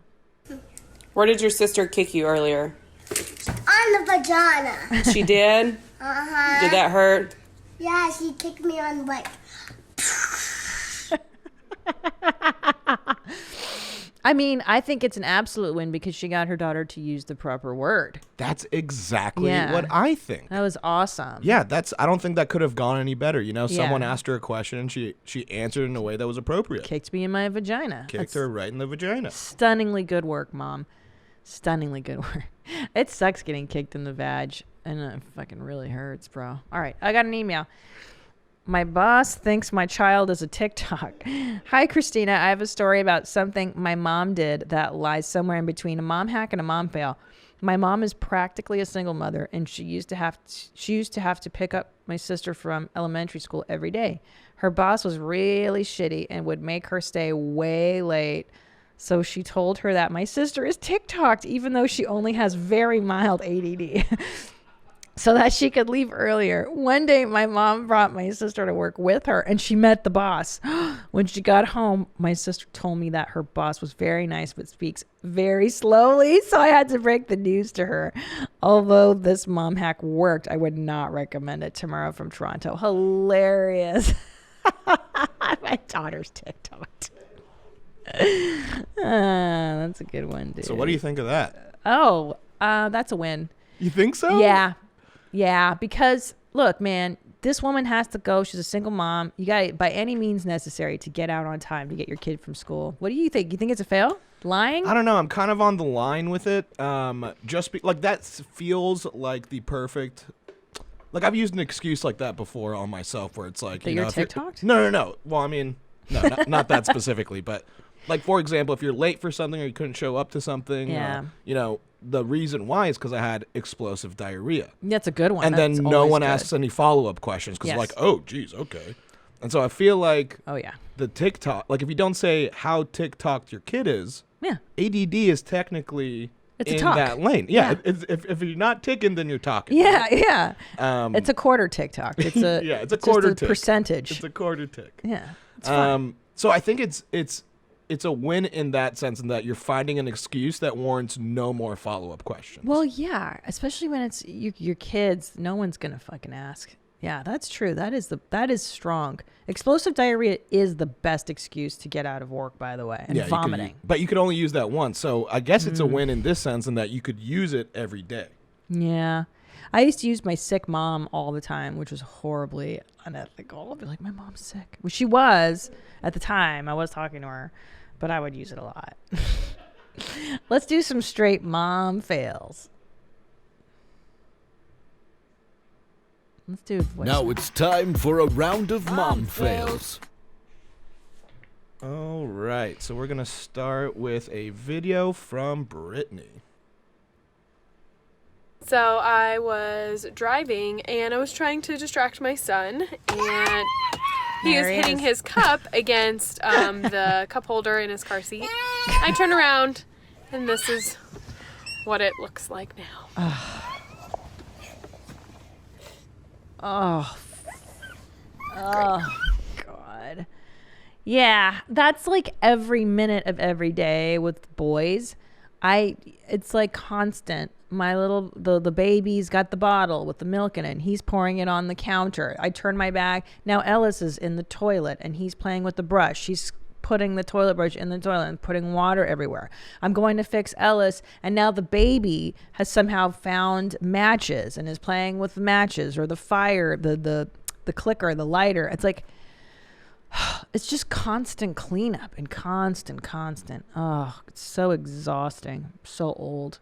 Where did your sister kick you earlier? On the vagina. She did? Uh-huh. Did that hurt? Yeah, she kicked me on like... I mean, I think it's an absolute win because she got her daughter to use the proper word. That's exactly what I think. That was awesome. Yeah, I don't think that could have gone any better. You know, someone Yeah. asked her a question and she answered in a way that was appropriate. Kicked me in my vagina. Kicked her right in the vagina. Stunningly good work, Mom. Stunningly good work. It sucks getting kicked in the vag, and it fucking really hurts, bro. All right, I got an email. My boss thinks my child is a TikTok. Hi, Christina. I have a story about something my mom did that lies somewhere in between a mom hack and a mom fail. My mom is practically a single mother, and she used to have to pick up my sister from elementary school every day. Her boss was really shitty and would make her stay way late. So she told her that my sister is TikToked, even though she only has very mild ADD. So that she could leave earlier. One day, my mom brought my sister to work with her, and she met the boss. When she got home, my sister told me that her boss was very nice, but speaks very slowly, so I had to break the news to her. Although this mom hack worked, I would not recommend it. Tamara from Toronto. Hilarious. My daughter's TikToked. That's a good one, dude. So what do you think of that? Oh, that's a win. You think so? Yeah. Yeah, because look, man, this woman has to go. She's a single mom. You got by any means necessary to get out on time to get your kid from school. What do you think? You think it's a fail? Lying? I don't know. I'm kind of on the line with it. Like that feels like the perfect. Like I've used an excuse like that before on myself, where it's like that you're TikToked? No. Well, I mean, no, not that specifically, but like for example, if you're late for something or you couldn't show up to something, yeah. The reason why is because I had explosive diarrhea. That's a good one. And That's then no one good. asks any follow-up questions because Yes. like, oh, geez, okay. And so I feel like yeah, the TikTok, like if you don't say how TikToked your kid is, yeah, ADD is technically It's a in talk. that lane. Yeah, if you're not ticking, then you're talking. Yeah, right? yeah. It's a quarter TikTok. It's a yeah, it's a quarter just a tick. percentage. It's a quarter tick. Yeah, it's fun. So I think it's a win in that sense, in that you're finding an excuse that warrants no more follow-up questions. Well, yeah, especially when it's your kids. No one's gonna fucking ask. Yeah, that's true. That is strong. Explosive diarrhea is the best excuse to get out of work, by the way, and vomiting. But you could only use that once. So I guess it's a win in this sense, in that you could use it every day. Yeah. I used to use my sick mom all the time, which was horribly unethical. I'd be like, my mom's sick. Well, she was at the time. I was talking to her, but I would use it a lot. Let's do some straight mom fails. Let's do it. Now it's time for a round of mom fails. All right. So we're going to start with a video from Brittany. So I was driving and I was trying to distract my son, and he was hitting his cup against the cup holder in his car seat. I turn around and this is what it looks like now. Oh, God. Yeah, that's like every minute of every day with boys. It's like constant. My little, the baby's got the bottle with the milk in it, and he's pouring it on the counter. I turn my back. Now Ellis is in the toilet, and he's playing with the brush. She's putting the toilet brush in the toilet and putting water everywhere. I'm going to fix Ellis, and now the baby has somehow found matches and is playing with the matches or the fire, the clicker, the lighter. It's like, It's just constant cleanup and constant. Oh, it's so exhausting. I'm so old.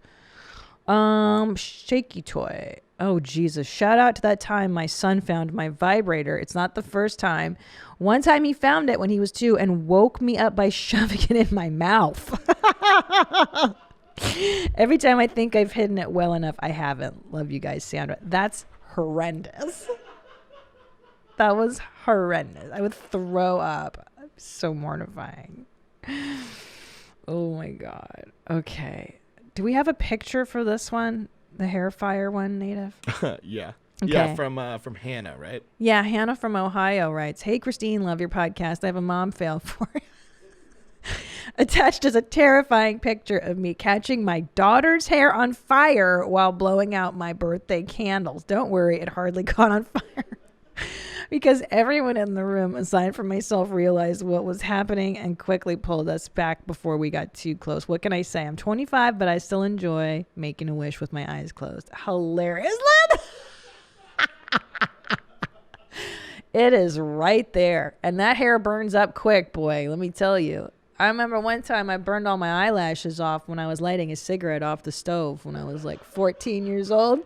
Shaky toy. Oh, Jesus. Shout out to that time my son found my vibrator. It's not the first time. One time he found it when he was 2 and woke me up by shoving it in my mouth. Every time I think I've hidden it well enough, I haven't. Love you guys, Sandra. That's horrendous. That was horrendous. I would throw up. So mortifying. Oh my God. Okay. Do we have a picture for this one? The hair fire one, Native? Yeah. Okay. Yeah, from Hannah, right? Yeah, Hannah from Ohio writes, "Hey, Christine, love your podcast. I have a mom fail for you." Attached is a terrifying picture of me catching my daughter's hair on fire while blowing out my birthday candles. Don't worry, it hardly caught on fire. Because everyone in the room, aside from myself, realized what was happening and quickly pulled us back before we got too close. What can I say? I'm 25, but I still enjoy making a wish with my eyes closed. Hilarious, Lynn. It is right there. And that hair burns up quick, boy. Let me tell you. I remember one time I burned all my eyelashes off when I was lighting a cigarette off the stove when I was like 14 years old.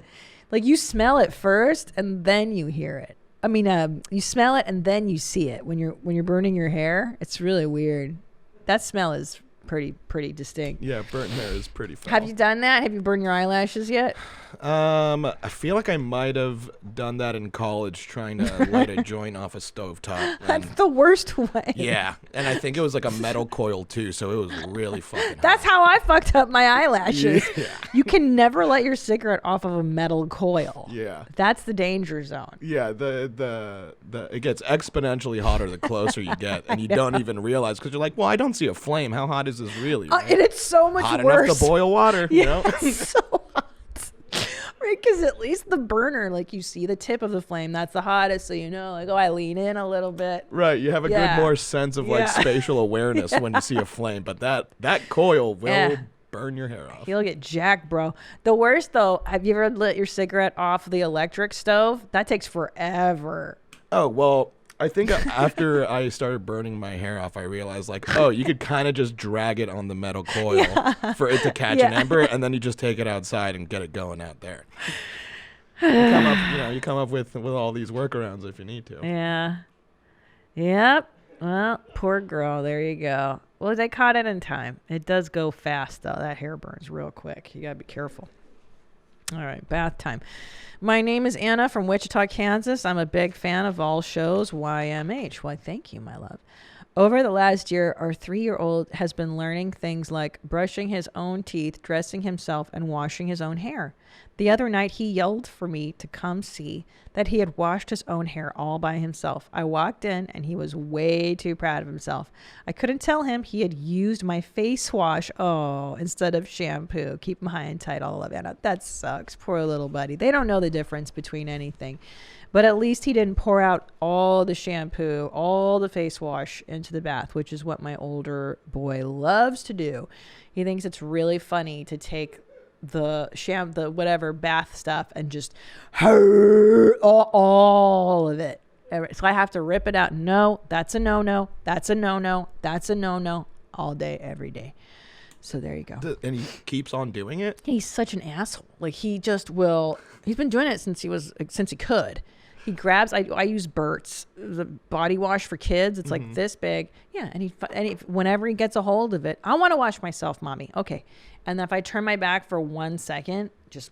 Like, you smell it first and then you hear it. I mean, you smell it and then you see it when you're burning your hair. It's really weird. That smell is pretty distinct. Yeah, burnt hair is pretty fun. Have you done that? Have you burned your eyelashes yet? I feel like I might have done that in college, trying to light a joint off a stovetop. That's the worst way. Yeah, and I think it was like a metal coil too, so it was really fucking That's how I fucked up my eyelashes. Yeah. You can never light your cigarette off of a metal coil. Yeah. That's the danger zone. Yeah, the it gets exponentially hotter the closer you get, and you don't even realize because you're like, well, I don't see a flame. How hot is this really? Right? And it's so much hot worse. enough to boil water. Yeah, You know? it's so hot. Right, because at least the burner, like, you see the tip of the flame. That's the hottest, so you know, like, oh, I lean in a little bit. Right, you have a good more sense of like spatial awareness when you see a flame, but that coil will burn your hair off. You'll get jacked, bro. The worst, though, have you ever lit your cigarette off the electric stove? That takes forever. Oh, well, I think after I started burning my hair off, I realized, like, oh, you could kind of just drag it on the metal coil for it to catch an ember, and then you just take it outside and get it going out there. You come up with all these workarounds if you need to. Yeah. Yep. Well, poor girl. There you go. Well, they caught it in time. It does go fast, though. That hair burns real quick. You got to be careful. All right, bath time. My name is Anna from Wichita, Kansas. I'm a big fan of all shows YMH. Why, thank you, my love. Over the last year, our 3-year-old has been learning things like brushing his own teeth, dressing himself, and washing his own hair. The other night, he yelled for me to come see that he had washed his own hair all by himself. I walked in, and he was way too proud of himself. I couldn't tell him he had used my face wash, instead of shampoo. Keep him high and tight, all of Anna. That sucks. Poor little buddy. They don't know the difference between anything. But at least he didn't pour out all the shampoo, all the face wash into the bath, which is what my older boy loves to do. He thinks it's really funny to take the whatever bath stuff and just all of it. So I have to rip it out. No, that's a no-no. That's a no-no. That's a no-no. All day, every day. So there you go. And he keeps on doing it? He's such an asshole. Like, he just will. He's been doing it since he could. He grabs. I use Burt's, the body wash for kids. It's like this big. Yeah, and whenever he gets a hold of it, I want to wash myself, mommy. Okay, and then if I turn my back for 1 second, just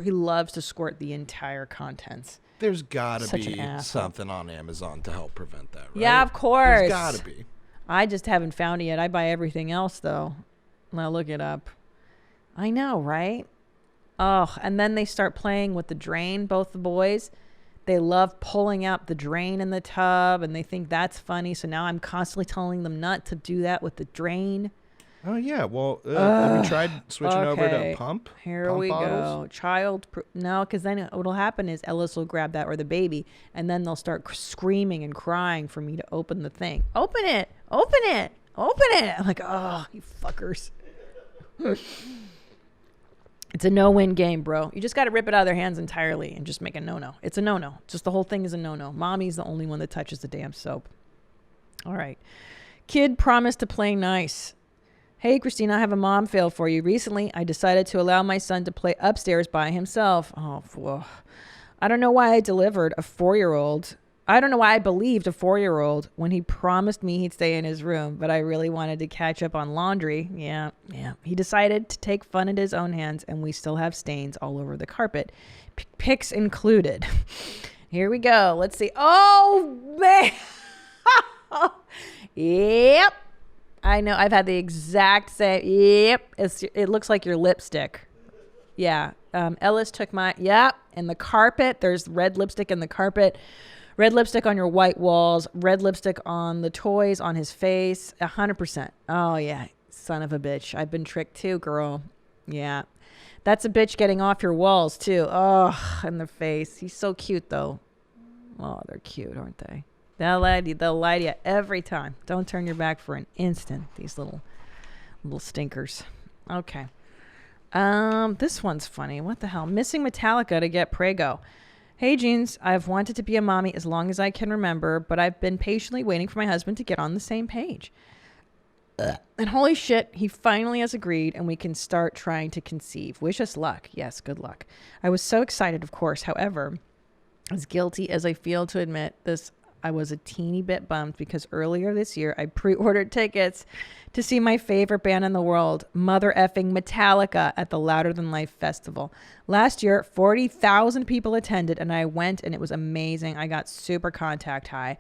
he loves to squirt the entire contents. There's gotta be something on Amazon to help prevent that, right? Yeah, of course. There's gotta be. I just haven't found it yet. I buy everything else though. I'll look it up. I know, right? Oh, and then they start playing with the drain, both the boys. They love pulling out the drain in the tub, and they think that's funny. So now I'm constantly telling them not to do that with the drain. Oh, yeah. Well, have you tried switching over to pump? Here pump we bottles? go. No, because then what'll happen is Ellis will grab that, or the baby, and then they'll start screaming and crying for me to open the thing. Open it. Open it. Open it. I'm like, oh, you fuckers. It's a no-win game, bro. You just got to rip it out of their hands entirely and just make a no-no. It's a no-no. Just the whole thing is a no-no. Mommy's the only one that touches the damn soap. All right. Kid promised to play nice. Hey, Christina, I have a mom fail for you. Recently, I decided to allow my son to play upstairs by himself. I don't know why I delivered a 4-year-old. I don't know why I believed a 4-year-old when he promised me he'd stay in his room, but I really wanted to catch up on laundry. Yeah. He decided to take fun in his own hands, and we still have stains all over the carpet. Pics included. Here we go. Let's see. Oh, man. Yep. I know. I've had the exact same. Yep. It looks like your lipstick. Yeah. Ellis took my. Yep. And the carpet. There's red lipstick in the carpet. Red lipstick on your white walls. Red lipstick on the toys, on his face. 100%. Oh, yeah. Son of a bitch. I've been tricked too, girl. Yeah. That's a bitch getting off your walls too. Oh, in the face. He's so cute though. Oh, they're cute, aren't they? They'll lie to you every time. Don't turn your back for an instant. These little stinkers. Okay. This one's funny. What the hell? Missing Metallica to get Prego. Hey, Jeans. I've wanted to be a mommy as long as I can remember, but I've been patiently waiting for my husband to get on the same page. And holy shit, he finally has agreed and we can start trying to conceive. Wish us luck. Yes, good luck. I was so excited, of course. However, as guilty as I feel to admit this, I was a teeny bit bummed because earlier this year I pre-ordered tickets to see my favorite band in the world, mother effing Metallica, at the Louder Than Life Festival. Last year, 40,000 people attended and I went and it was amazing. I got super contact high,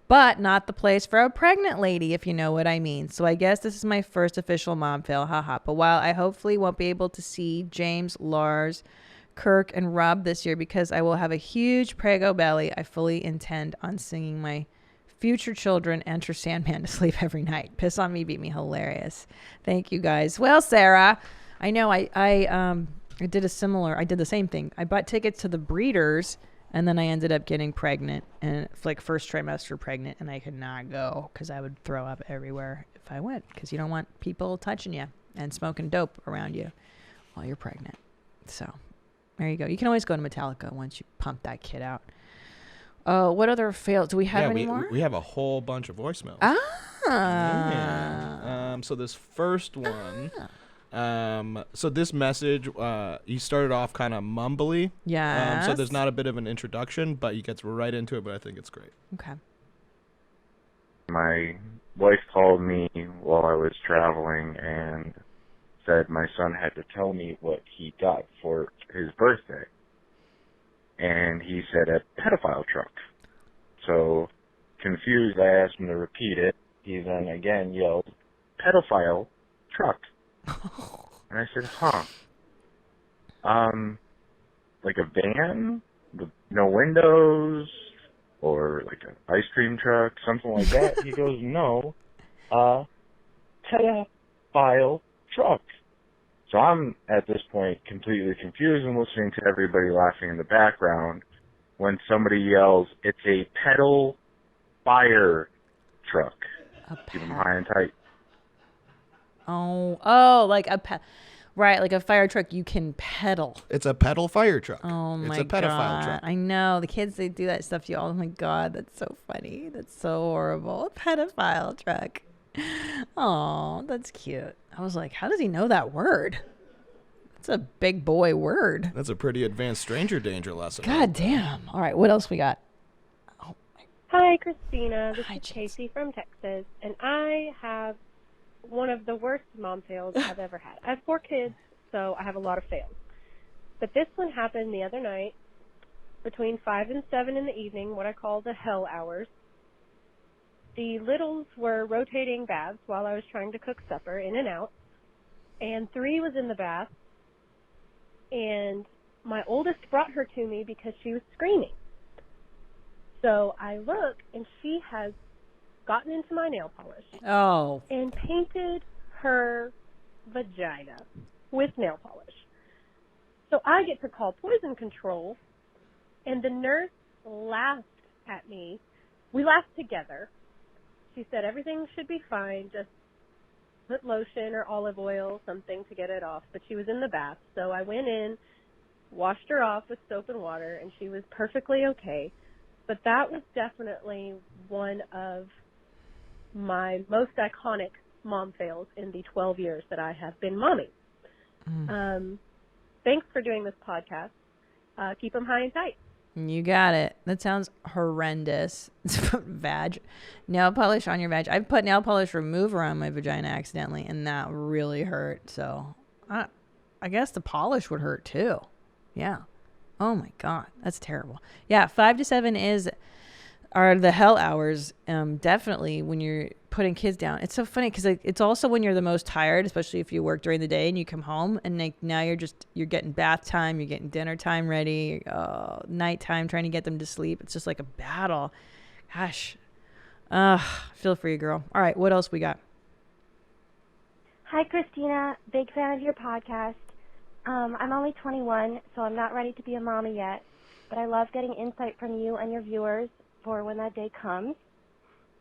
but not the place for a pregnant lady, if you know what I mean. So I guess this is my first official mom fail, haha. But while I hopefully won't be able to see James, Lars, Kirk, and Rob this year because I will have a huge Prego belly, I fully intend on singing my future children Enter Sandman to sleep every night. Piss on Me, Beat Me, hilarious. Thank you guys. Well, Sarah, I know I did the same thing. I bought tickets to the Breeders and then I ended up getting pregnant and like first trimester pregnant, and I could not go because I would throw up everywhere if I went because you don't want people touching you and smoking dope around you while you're pregnant. So there you go. You can always go to Metallica once you pump that kid out. What other fails? Do we have any more? We have a whole bunch of voicemails. Yeah. So this first one. So this message, he started off kind of mumbly. Yeah. So there's not a bit of an introduction, but he gets right into it. But I think it's great. Okay. My wife called me while I was traveling and said my son had to tell me what he got for his birthday. And he said a pedophile truck. So, confused, I asked him to repeat it. He then again yelled, pedophile truck. And I said, like a van with no windows or like an ice cream truck, something like that? He goes, no, pedophile truck. So I'm, at this point, completely confused and listening to everybody laughing in the background when somebody yells, it's a pedal fire truck. Keep them high and tight. Like right, like a fire truck you can pedal. It's a pedal fire truck. Oh my God. It's a pedophile truck. I know. The kids, they do that stuff to you. Oh my God, that's so funny. That's so horrible. A pedophile truck. Oh, that's cute. I was like, how does he know that word? That's a big boy word. That's a pretty advanced stranger danger lesson. God damn. All right, what else we got? Hi, Christina. This is Casey from Texas, and I have one of the worst mom fails I've ever had. I have 4 kids, so I have a lot of fails. But this one happened the other night between 5 and 7 in the evening, what I call the hell hours. The littles were rotating baths while I was trying to cook supper, in and out, and 3 was in the bath, and my oldest brought her to me because she was screaming. So I look, and she has gotten into my nail polish. Oh. And painted her vagina with nail polish. So I get to call poison control, and the nurse laughed at me. We laughed together. She said everything should be fine, just put lotion or olive oil, something to get it off. But she was in the bath, so I went in, washed her off with soap and water, and she was perfectly okay. But that was definitely one of my most iconic mom fails in the 12 years that I have been mommy. Thanks for doing this podcast. Keep them high and tight. You got it. That sounds horrendous. Vag. Nail polish on your vag. I've put nail polish remover on my vagina accidentally, and that really hurt. So I guess the polish would hurt too. Yeah. Oh my God. That's terrible. Yeah. 5 to 7 are the hell hours. Definitely when you're putting kids down. It's so funny because it's also when you're the most tired, especially if you work during the day and you come home and now you're getting bath time, you're getting dinner time ready, nighttime trying to get them to sleep. It's just like a battle. Gosh, feel for you, girl. All right, what else we got? Hi, Christina. Big fan of your podcast. I'm only 21, so I'm not ready to be a mommy yet, but I love getting insight from you and your viewers for when that day comes.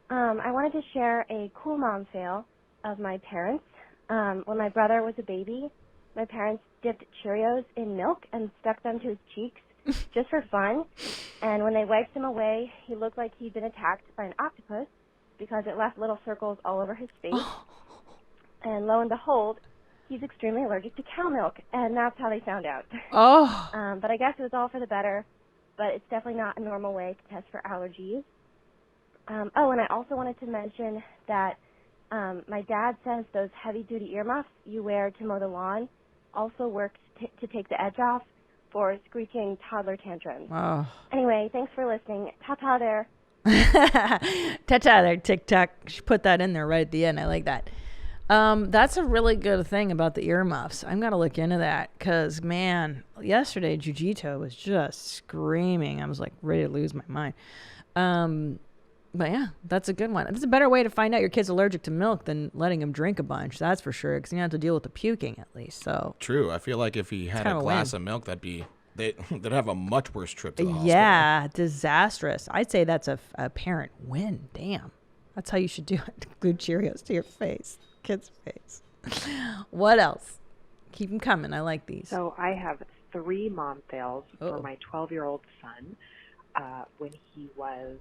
I wanted to share a cool mom fail of my parents. When my brother was a baby, my parents dipped Cheerios in milk and stuck them to his cheeks just for fun. And when they wiped him away, he looked like he'd been attacked by an octopus because it left little circles all over his face. And lo and behold, he's extremely allergic to cow milk, and that's how they found out. But I guess it was all for the better, but it's definitely not a normal way to test for allergies. And I also wanted to mention that my dad says those heavy-duty earmuffs you wear to mow the lawn also work to take the edge off for screeching toddler tantrums. Anyway, thanks for listening. Ta-ta there. Ta-ta there, TikTok. Should put that in there right at the end. I like that. That's a really good thing about the earmuffs. I'm going to look into that because, man, yesterday Jujito was just screaming. I was like ready to lose my mind. But yeah, that's a good one. That's a better way to find out your kid's allergic to milk than letting him drink a bunch. That's for sure, because you don't have to deal with the puking at least. So true. I feel like if he had a glass of milk, they'd have a much worse trip to the hospital. Yeah, disastrous. I'd say that's a parent win. Damn, that's how you should do it. Glue Cheerios to your face, kid's face. What else? Keep them coming. I like these. So I have 3 mom fails for my 12-year-old son. When he was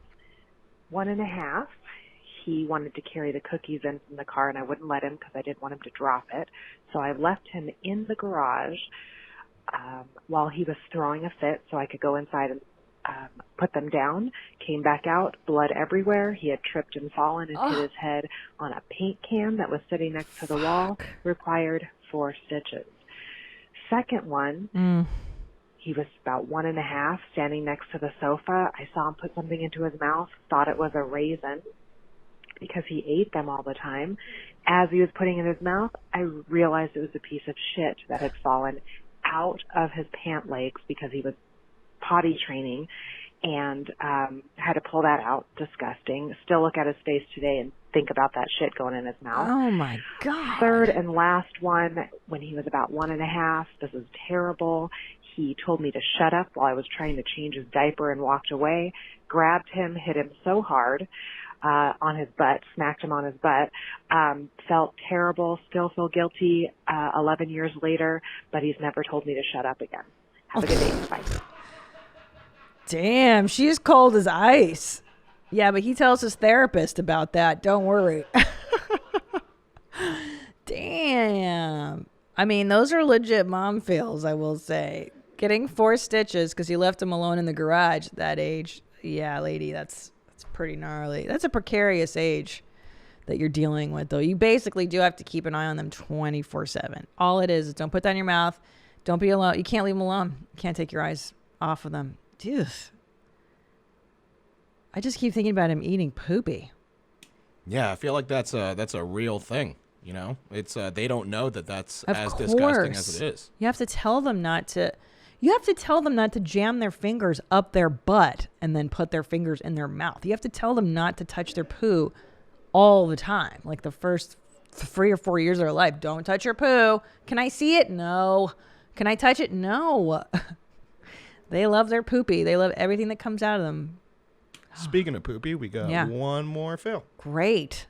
1.5, he wanted to carry the cookies in from the car, and I wouldn't let him because I didn't want him to drop it. So I left him in the garage while he was throwing a fit so I could go inside and put them down. Came back out, blood everywhere. He had tripped and fallen and hit his head on a paint can that was sitting next to the wall. Required 4 stitches. Second one, he was about 1.5, standing next to the sofa. I saw him put something into his mouth, thought it was a raisin because he ate them all the time. As he was putting it in his mouth, I realized it was a piece of shit that had fallen out of his pant legs because he was potty training and had to pull that out. Disgusting. Still look at his face today and think about that shit going in his mouth. Oh my God. Third and last one, when he was about 1.5, this is terrible. He told me to shut up while I was trying to change his diaper and walked away. Grabbed him, hit him so hard on his butt, smacked him on his butt. Felt terrible, still feel guilty 11 years later, but he's never told me to shut up again. Have a good day. Bye. Damn, she's cold as ice. Yeah, but he tells his therapist about that. Don't worry. Damn. I mean, those are legit mom fails, I will say. Getting 4 stitches because you left him alone in the garage at that age. Yeah, lady, that's pretty gnarly. That's a precarious age that you're dealing with, though. You basically do have to keep an eye on them 24/7. All it is don't put that in your mouth. Don't be alone. You can't leave them alone. You can't take your eyes off of them. Dude. I just keep thinking about him eating poopy. Yeah, I feel like that's a real thing. You know, it's they don't know that's Of as course. disgusting as it is. You have to tell them not to. You have to tell them not to jam their fingers up their butt and then put their fingers in their mouth. You have to tell them not to touch their poo all the time. Like the first 3 or 4 years of their life. Don't touch your poo. Can I see it? No. Can I touch it? No. They love their poopy. They love everything that comes out of them. Speaking of poopy, we got one more fail. Great.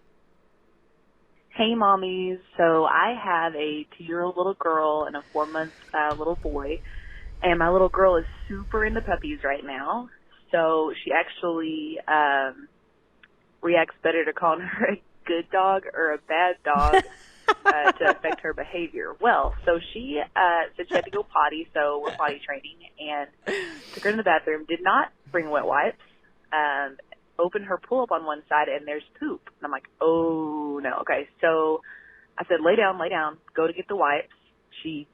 Hey, mommies. So I have a 2-year-old little girl and a 4-month little boy. And my little girl is super into puppies right now. So she actually reacts better to calling her good dog or a bad dog to affect her behavior. Well, so she said she had to go potty, so we're potty training, and took her in the bathroom, did not bring wet wipes, opened her pull-up on one side, and there's poop. And I'm like, oh, no. Okay, so I said, lay down, go to get the wipes. She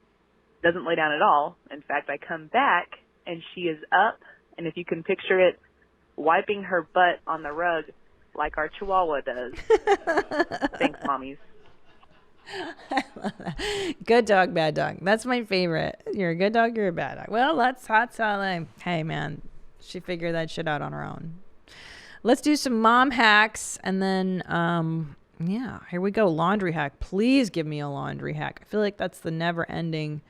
doesn't lay down at all. In fact, I come back, and she is up, and if you can picture it, wiping her butt on the rug like our Chihuahua does. Thanks, mommies. I love that. Good dog, bad dog. That's my favorite. You're a good dog, you're a bad dog. Well, that's hot salad. Hey, man, she figured that shit out on her own. Let's do some mom hacks, and then, yeah, here we go. Laundry hack. Please give me a laundry hack. I feel like that's the never-ending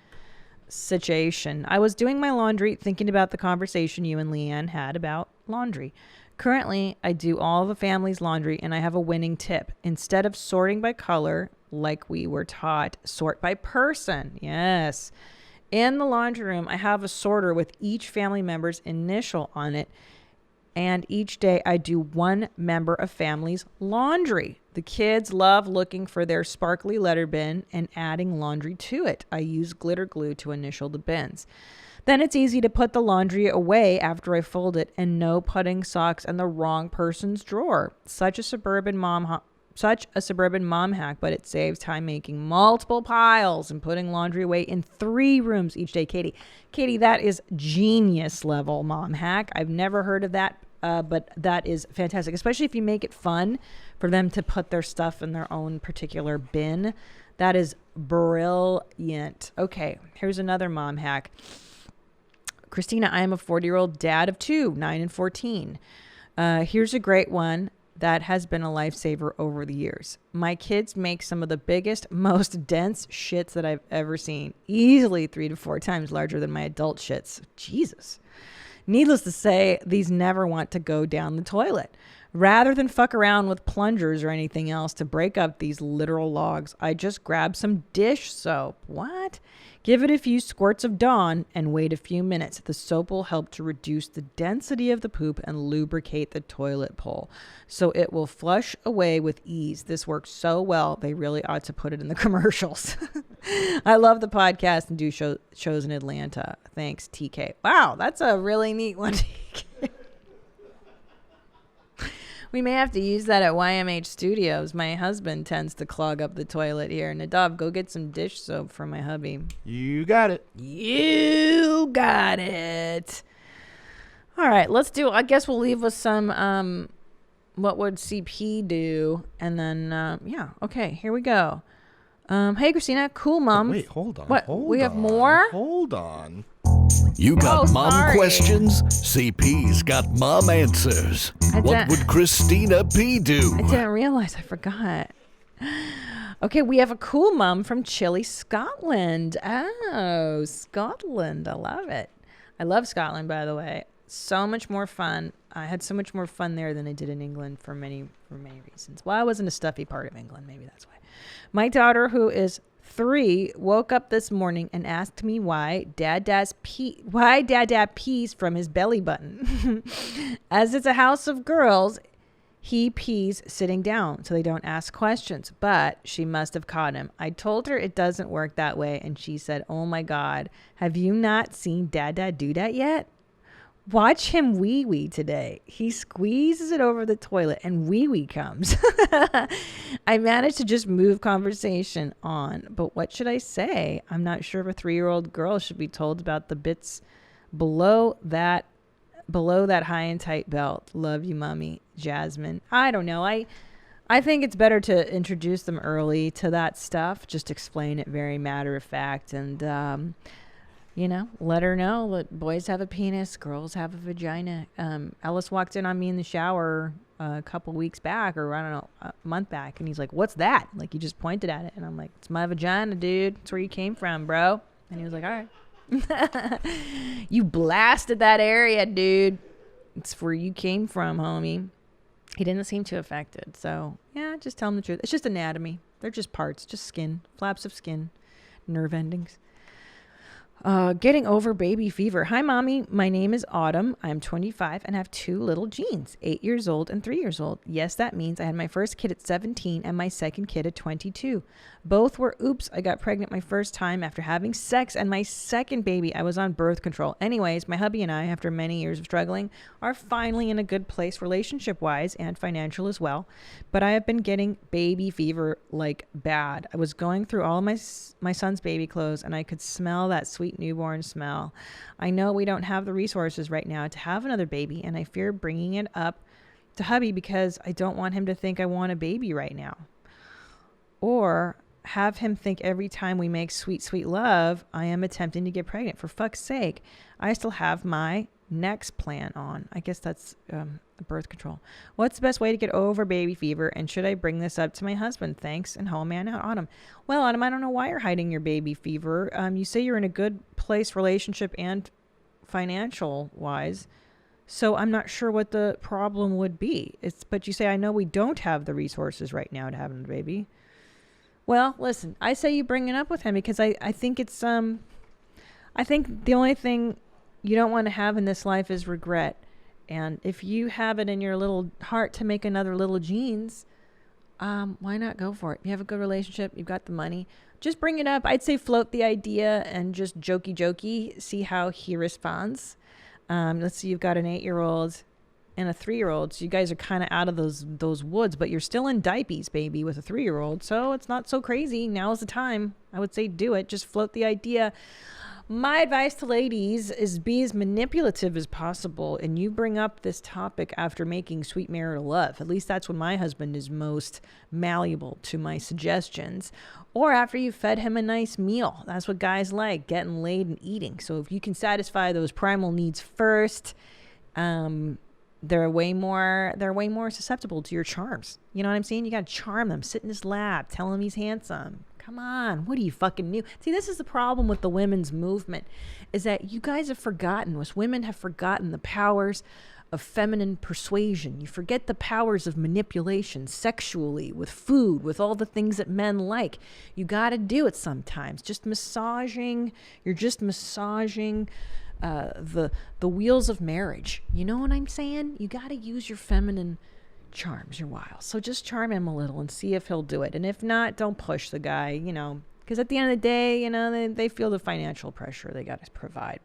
situation. I was doing my laundry, thinking about the conversation you and Leanne had about laundry. Currently, I do all the family's laundry, and I have a winning tip. Instead of sorting by color, like we were taught, sort by person. Yes. In the laundry room, I have a sorter with each family member's initial on it, and each day I do one member of family's laundry. The kids love looking for their sparkly letter bin and adding laundry to it. I use glitter glue to initial the bins. Then it's easy to put the laundry away after I fold it, and no putting socks in the wrong person's drawer. Such a suburban mom hack, but it saves time making multiple piles and putting laundry away in 3 rooms each day. Katie, that is genius level mom hack. I've never heard of that, but that is fantastic, especially if you make it fun for them to put their stuff in their own particular bin. That is brilliant. Okay, here's another mom hack. Christina, I am a 40-year-old dad of 2, 9 and 14. Here's a great one that has been a lifesaver over the years. My kids make some of the biggest, most dense shits that I've ever seen. Easily 3 to 4 times larger than my adult shits. Jesus. Needless to say, these never want to go down the toilet. Rather than fuck around with plungers or anything else to break up these literal logs, I just grab some dish soap. What? Give it a few squirts of Dawn and wait a few minutes. The soap will help to reduce the density of the poop and lubricate the toilet bowl, so it will flush away with ease. This works so well, they really ought to put it in the commercials. I love the podcast and do shows in Atlanta. Thanks, TK. Wow, that's a really neat one, TK. We may have to use that at YMH Studios. My husband tends to clog up the toilet here. Nadav, go get some dish soap for my hubby. You got it. You got it. All right, let's do, I guess we'll leave with some, what would CP do? And then, yeah, okay, here we go. Hey, Christina, cool mom. Wait, hold on. What? Hold we on, have more? Hold on. You got mom sorry. questions? CP's got mom answers. What would Christina P do? I didn't realize. I forgot. Okay, we have a cool mom from Chile, Scotland. Oh, Scotland. I love it. I love Scotland, by the way. So much more fun. I had so much more fun there than I did in England for many reasons. Well, I wasn't a stuffy part of England. Maybe that's why. My daughter, who is 3, woke up this morning and asked me why Dad pees from his belly button. As it's a house of girls, he pees sitting down, so they don't ask questions. But she must have caught him. I told her it doesn't work that way, and she said, "Oh my God, have you not seen Dad do that yet? Watch him wee-wee today. He squeezes it over the toilet and wee-wee comes." I managed to just move conversation on, but what should I say? I'm not sure if a 3-year-old girl should be told about the bits below that high and tight belt. Love you, Mommy. Jasmine. I don't know. I think it's better to introduce them early to that stuff. Just explain it very matter of fact, and let her know that boys have a penis, girls have a vagina. Ellis walked in on me in the shower a couple weeks back, or I don't know, a month back, and he's like, "What's that?" Like, he just pointed at it, and I'm like, "It's my vagina, dude. It's where you came from, bro." And he was like, "All right." You blasted that area, dude. It's where you came from, homie. He didn't seem too affected. So, yeah, just tell him the truth. It's just anatomy. They're just parts, just skin, flaps of skin, nerve endings. Getting over baby fever. Hi, Mommy. My name is Autumn. I'm 25 and have 2 little Jeans, 8 years old and 3 years old. Yes, that means I had my first kid at 17 and my second kid at 22. Both were oops. I got pregnant my first time after having sex, and my second baby, I was on birth control. Anyways, my hubby and I, after many years of struggling, are finally in a good place relationship-wise and financial as well. But I have been getting baby fever like bad. I was going through all of my son's baby clothes, and I could smell that sweet newborn smell. I know we don't have the resources right now to have another baby, and I fear bringing it up to hubby because I don't want him to think I want a baby right now. Or have him think every time we make sweet, sweet love, I am attempting to get pregnant. For fuck's sake, I still have my next plan on. I guess that's birth control. What's the best way to get over baby fever? And should I bring this up to my husband? Thanks, and home man out. Autumn. Well, Autumn, I don't know why you're hiding your baby fever. You say you're in a good place relationship and financial wise. So I'm not sure what the problem would be. But you say, I know we don't have the resources right now to have a baby. Well, listen, I say you bring it up with him because I think it's, I think the only thing you don't want to have in this life is regret. And if you have it in your little heart to make another little Jeans, why not go for it? You have a good relationship, you've got the money. Just bring it up. I'd say float the idea and just jokey, see how he responds. Let's see, you've got an 8-year-old and a 3-year-old. So you guys are kind of out of those woods, but you're still in diapers, baby, with a 3-year-old. So it's not so crazy. Now's the time. I would say do it. Just float the idea. My advice to ladies is be as manipulative as possible, and you bring up this topic after making sweet marital love. At least that's when my husband is most malleable to my suggestions. Or after you've fed him a nice meal. That's what guys like, getting laid and eating. So if you can satisfy those primal needs first, they're way more susceptible to your charms. You know what I'm saying? You got to charm them. Sit in his lap. Tell him he's handsome. Come on. What are you fucking new? See, this is the problem with the women's movement, is that you guys have forgotten, us women have forgotten the powers of feminine persuasion. You forget the powers of manipulation sexually, with food, with all the things that men like. You got to do it sometimes. You're just massaging the wheels of marriage. You know what I'm saying? You got to use your feminine charms, your wiles. So just charm him a little and see if he'll do it. And if not, don't push the guy, because at the end of the day, they feel the financial pressure. They got to provide.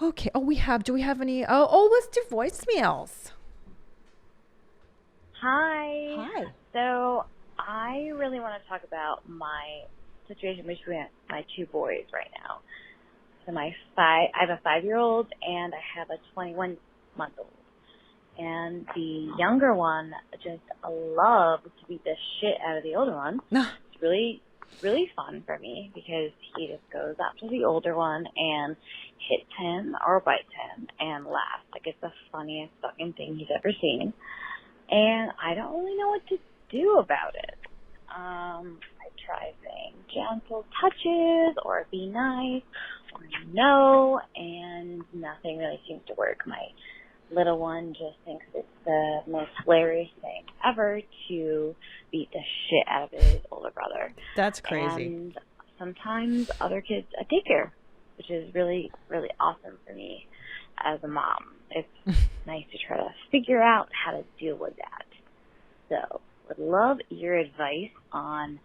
Okay. Do we have any? Let's do voicemails. Hi. So I really want to talk about my situation between my 2 boys right now. So I have a 5-year-old and I have a 21-month-old. And the younger one just loves to beat the shit out of the older one. It's really, really fun for me because he just goes up to the older one and hits him or bites him and laughs. Like it's the funniest fucking thing he's ever seen. And I don't really know what to do about it. I try saying gentle touches or be nice or no, and nothing really seems to work. My little one just thinks it's the most hilarious thing ever to beat the shit out of his older brother. That's crazy. And sometimes other kids take care, which is really, really awesome for me as a mom. It's nice to try to figure out how to deal with that. So, would love your advice on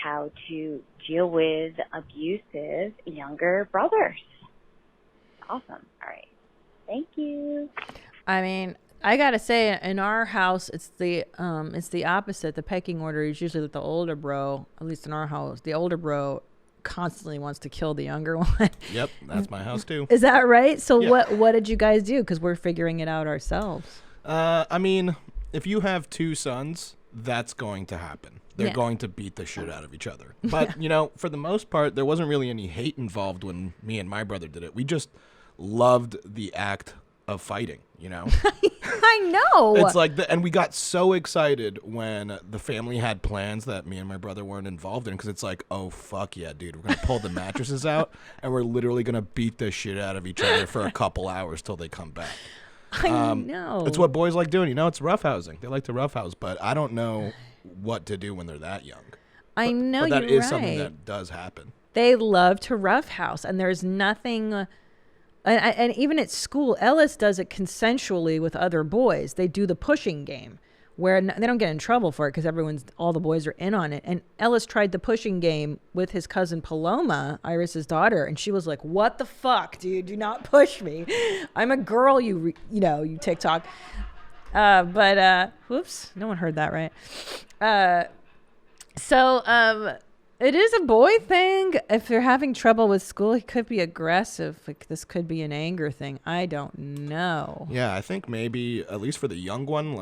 how to deal with abusive younger brothers. Awesome. All right. Thank you. I mean, I gotta say, in our house, it's the opposite. The pecking order is usually that the older bro, at least in our house, the older bro constantly wants to kill the younger one. Yep, that's my house too. Is that right? So yeah. what did you guys do? Because we're figuring it out ourselves. I mean, if you have 2 sons, that's going to happen. They're going to beat the shit out of each other. But, for the most part, there wasn't really any hate involved when me and my brother did it. We just loved the act of fighting, I know. It's like and we got so excited when the family had plans that me and my brother weren't involved in, because it's like, oh fuck yeah, dude, we're gonna pull the mattresses out and we're literally gonna beat the shit out of each other for a couple hours till they come back. I know. It's what boys like doing. It's roughhousing. They like to roughhouse, but I don't know what to do when they're that young. I know, but that you're is something right. that does happen. They love to roughhouse, and there's nothing. And even at school, Ellis does it consensually with other boys. They do the pushing game, where they don't get in trouble for it because all the boys are in on it. And Ellis tried the pushing game with his cousin Paloma, Iris's daughter, and she was like, "What the fuck, dude? Do not push me. I'm a girl. You TikTok." Whoops, no one heard that, right? It is a boy thing. If they're having trouble with school, he could be aggressive. Like, this could be an anger thing. I don't know. Yeah, I think maybe, at least for the young one,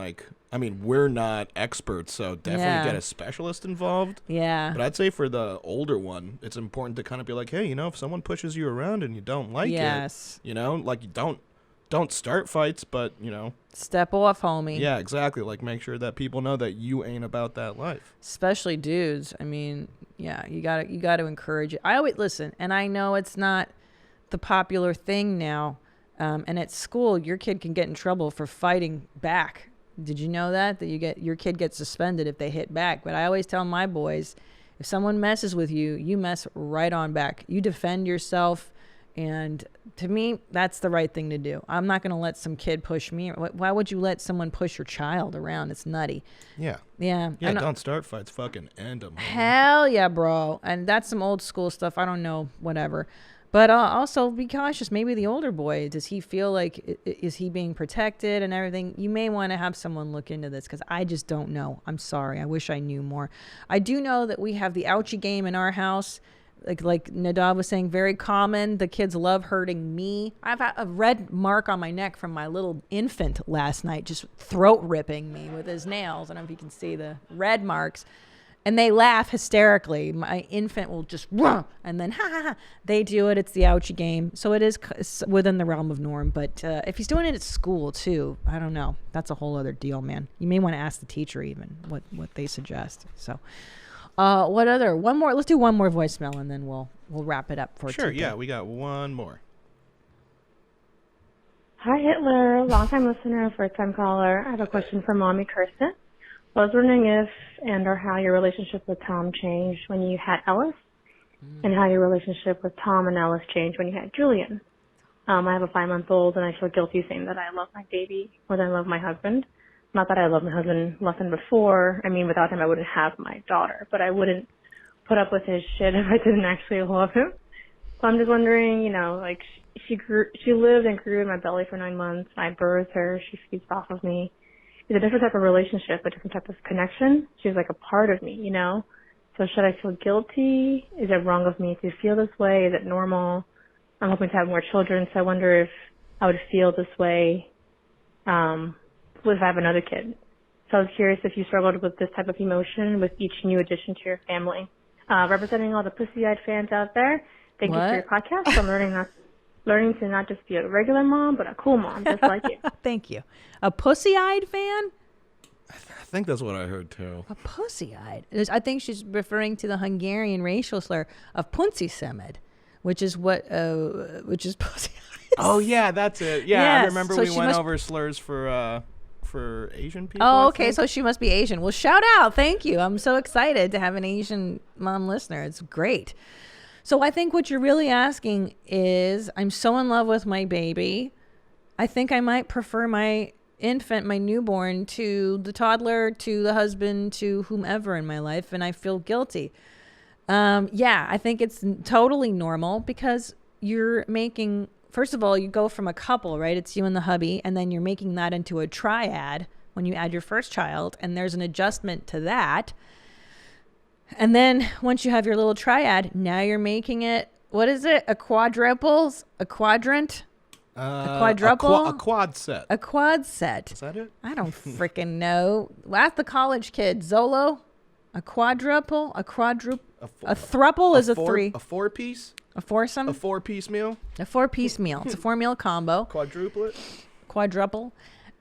we're not experts, so definitely get a specialist involved. Yeah. But I'd say for the older one, it's important to kind of be like, hey, if someone pushes you around and you don't like it, you don't start fights, but, step off, homie. Yeah, exactly. Like, make sure that people know that you ain't about that life. Especially dudes. I mean, yeah, you gotta encourage it. I always listen, and I know it's not the popular thing now. And at school, your kid can get in trouble for fighting back. Did you know that your kid gets suspended if they hit back? But I always tell my boys, if someone messes with you, you mess right on back. You defend yourself. And to me, that's the right thing to do. I'm not going to let some kid push me. Why would you let someone push your child around? It's nutty. Yeah. Yeah. Yeah, don't start fights. Fucking end them. Hell yeah, bro. And that's some old school stuff. I don't know, whatever. But also be cautious. Maybe the older boy, does he feel like, is he being protected and everything? You may want to have someone look into this because I just don't know. I'm sorry. I wish I knew more. I do know that we have the ouchie game in our house. Like Nadav was saying, very common. The kids love hurting me. I've had a red mark on my neck from my little infant last night, just throat ripping me with his nails. I don't know if you can see the red marks. And they laugh hysterically. My infant will just, and then, ha, ha, ha. They do it. It's the ouchie game. So it is within the realm of norm. But if he's doing it at school, too, I don't know. That's a whole other deal, man. You may want to ask the teacher even what they suggest. So... what other? One more. Let's do one more voicemail, and then we'll wrap it up for Sure. today. Yeah, we got one more. Hi, Hitler. Long-time listener, first-time caller. I have a question for Mommy Kirsten. I was wondering if and/or how your relationship with Tom changed when you had Ellis, and how your relationship with Tom and Ellis changed when you had Julian. I have a 5-month-old, and I feel guilty saying that I love my baby more than I love my husband. Not that I love my husband less than before. I mean, without him, I wouldn't have my daughter. But I wouldn't put up with his shit if I didn't actually love him. So I'm just wondering, she lived and grew in my belly for 9 months. I birthed her. She feeds off of me. It's a different type of relationship, a different type of connection. She's like a part of me, So should I feel guilty? Is it wrong of me to feel this way? Is it normal? I'm hoping to have more children, so I wonder if I would feel this way if I have another kid. So I was curious if you struggled with this type of emotion with each new addition to your family. Representing all the pussy-eyed fans out there, thank you for your podcast. I'm learning to not just be a regular mom, but a cool mom, just like you. Thank you. A pussy-eyed fan? I think that's what I heard, too. A pussy-eyed? I think she's referring to the Hungarian racial slur of punci-szemed, which is pussy-eyed. Oh, yeah, that's it. Yeah, yes. I remember we went over slurs for Asian people. Oh, okay, so she must be Asian. Well, shout out. Thank you. I'm so excited to have an Asian mom listener. It's great. So I think what you're really asking is, I'm so in love with my baby. I think I might prefer my infant, my newborn, to the toddler, to the husband, to whomever in my life, and I feel guilty. Yeah, I think it's totally normal because you're making... First of all, you go from a couple, right? It's you and the hubby, and then you're making that into a triad when you add your first child, and there's an adjustment to that. And then once you have your little triad, now you're making it, what is it? A quadruples? A quadrant? A quadruple? A quad set. A quad set. Is that it? I don't freaking know. Ask the college kid. Zolo? A quadruple? A quadruple? A thruple is a three. A 4-piece? A foursome? A 4-piece meal? A 4-piece meal. It's a 4-meal combo. Quadruplet? Quadruple.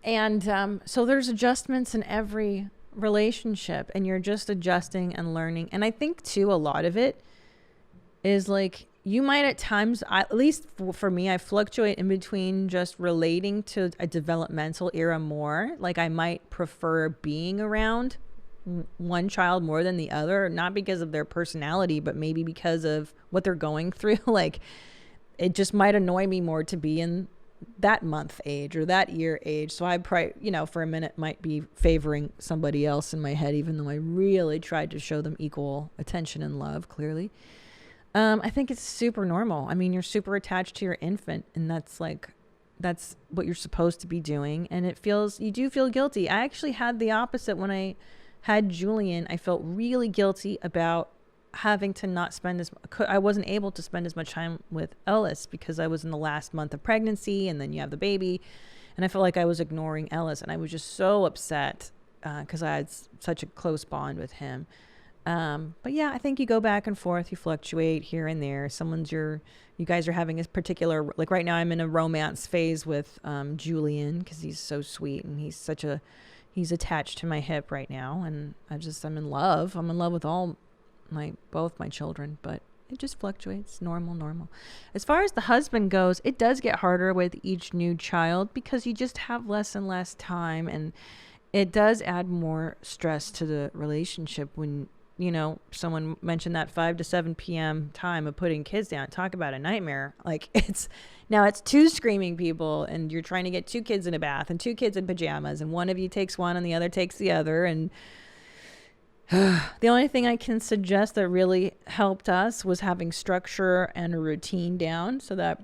And so there's adjustments in every relationship, and you're just adjusting and learning. And I think, too, a lot of it is like you might at times, at least for me, I fluctuate in between just relating to a developmental era more. Like I might prefer being around one child more than the other, not because of their personality, but maybe because of what they're going through. Like, it just might annoy me more to be in that month age or that year age. So I probably, for a minute might be favoring somebody else in my head, even though I really tried to show them equal attention and love, clearly. I think it's super normal. I mean, you're super attached to your infant, and that's what you're supposed to be doing. And you do feel guilty. I actually had the opposite when I had Julian. I felt really guilty about having to not spend I wasn't able to spend as much time with Ellis because I was in the last month of pregnancy, and then you have the baby, and I felt like I was ignoring Ellis, and I was just so upset because I had such a close bond with him. But yeah, I think you go back and forth, you fluctuate here and there. You guys are having a particular, like right now I'm in a romance phase with Julian because he's so sweet, and he's attached to my hip right now, and I'm in love. I'm in love with both my children, but it just fluctuates. Normal. As far as the husband goes, it does get harder with each new child because you just have less and less time, and it does add more stress to the relationship when, someone mentioned that 5 to 7 p.m. time of putting kids down. Talk about a nightmare. Like, it's 2 screaming people, and you're trying to get 2 kids in a bath and 2 kids in pajamas, and one of you takes one and the other takes the other, and the only thing I can suggest that really helped us was having structure and a routine down so that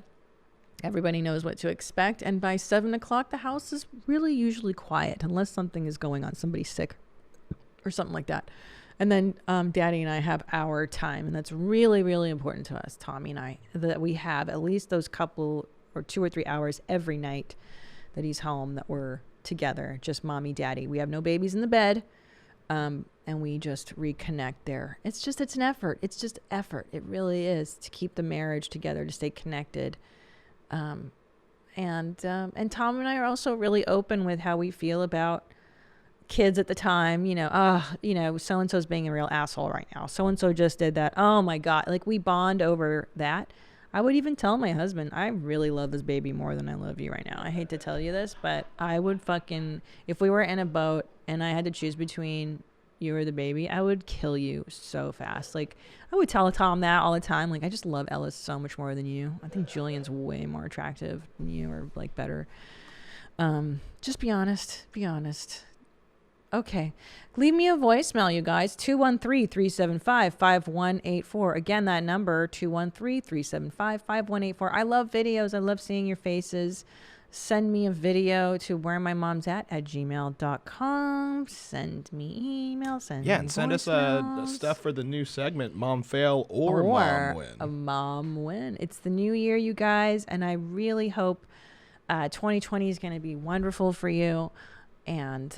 everybody knows what to expect. And by 7 o'clock, the house is really usually quiet unless something is going on, somebody's sick or something like that. And then Daddy and I have our time, and that's really, really important to us, Tommy and I, that we have at least those couple or 2 or 3 hours every night that he's home, that we're together, just Mommy, Daddy. We have no babies in the bed. And we just reconnect there. It's an effort. It's just effort. It really is, to keep the marriage together, to stay connected. And Tom and I are also really open with how we feel about kids at the time. So-and-so's being a real asshole right now. So-and-so just did that. Oh my God. Like, we bond over that. I would even tell my husband, I really love this baby more than I love you right now. I hate to tell you this, but I would if we were in a boat and I had to choose between you or the baby, I would kill you so fast. Like, I would tell Tom that all the time. Like, I just love Ellis so much more than you. I think Julian's way more attractive than you, or like better. Just be honest. Okay. Leave me a voicemail, you guys. 213-375-5184. Again, that number, 213-375-5184. I love videos. I love seeing your faces. Send me a video to WhereMyMomsAt@gmail.com. Send me email. Send us stuff for the new segment, Mom Fail or Mom Win. A Mom Win. It's the new year, you guys, and I really hope 2020 is going to be wonderful for you. And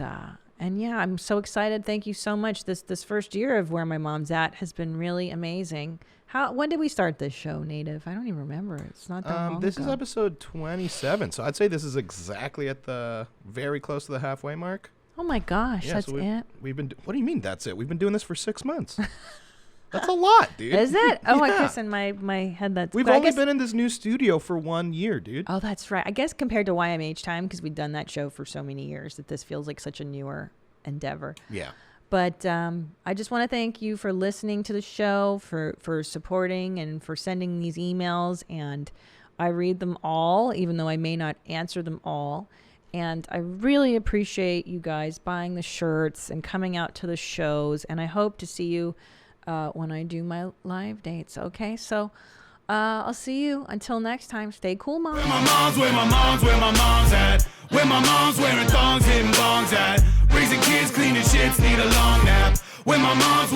yeah, I'm so excited. Thank you so much. This first year of Where My Mom's At has been really amazing. When did we start this show, Native? I don't even remember. It's not that long This ago. is episode 27, so I'd say this is exactly at the very close to the halfway mark. Oh my gosh, that's it? We've been. What do you mean that's it? We've been doing this for 6 months. That's a lot, dude. Is it? Oh, yeah. I guess in my head that's... We've only been in this new studio for 1 year, dude. Oh, that's right. I guess compared to YMH time, because we've done that show for so many years, that this feels like such a newer endeavor. Yeah. But I just want to thank you for listening to the show, for supporting, and for sending these emails. And I read them all, even though I may not answer them all. And I really appreciate you guys buying the shirts and coming out to the shows. And I hope to see you when I do my live dates. Okay, so I'll see you until next time. Stay cool, Mom. Where my mom's at. Where my mom's wearing thongs, hitting bongs at. Raising kids, cleaning shits, need a long nap. Where my mom's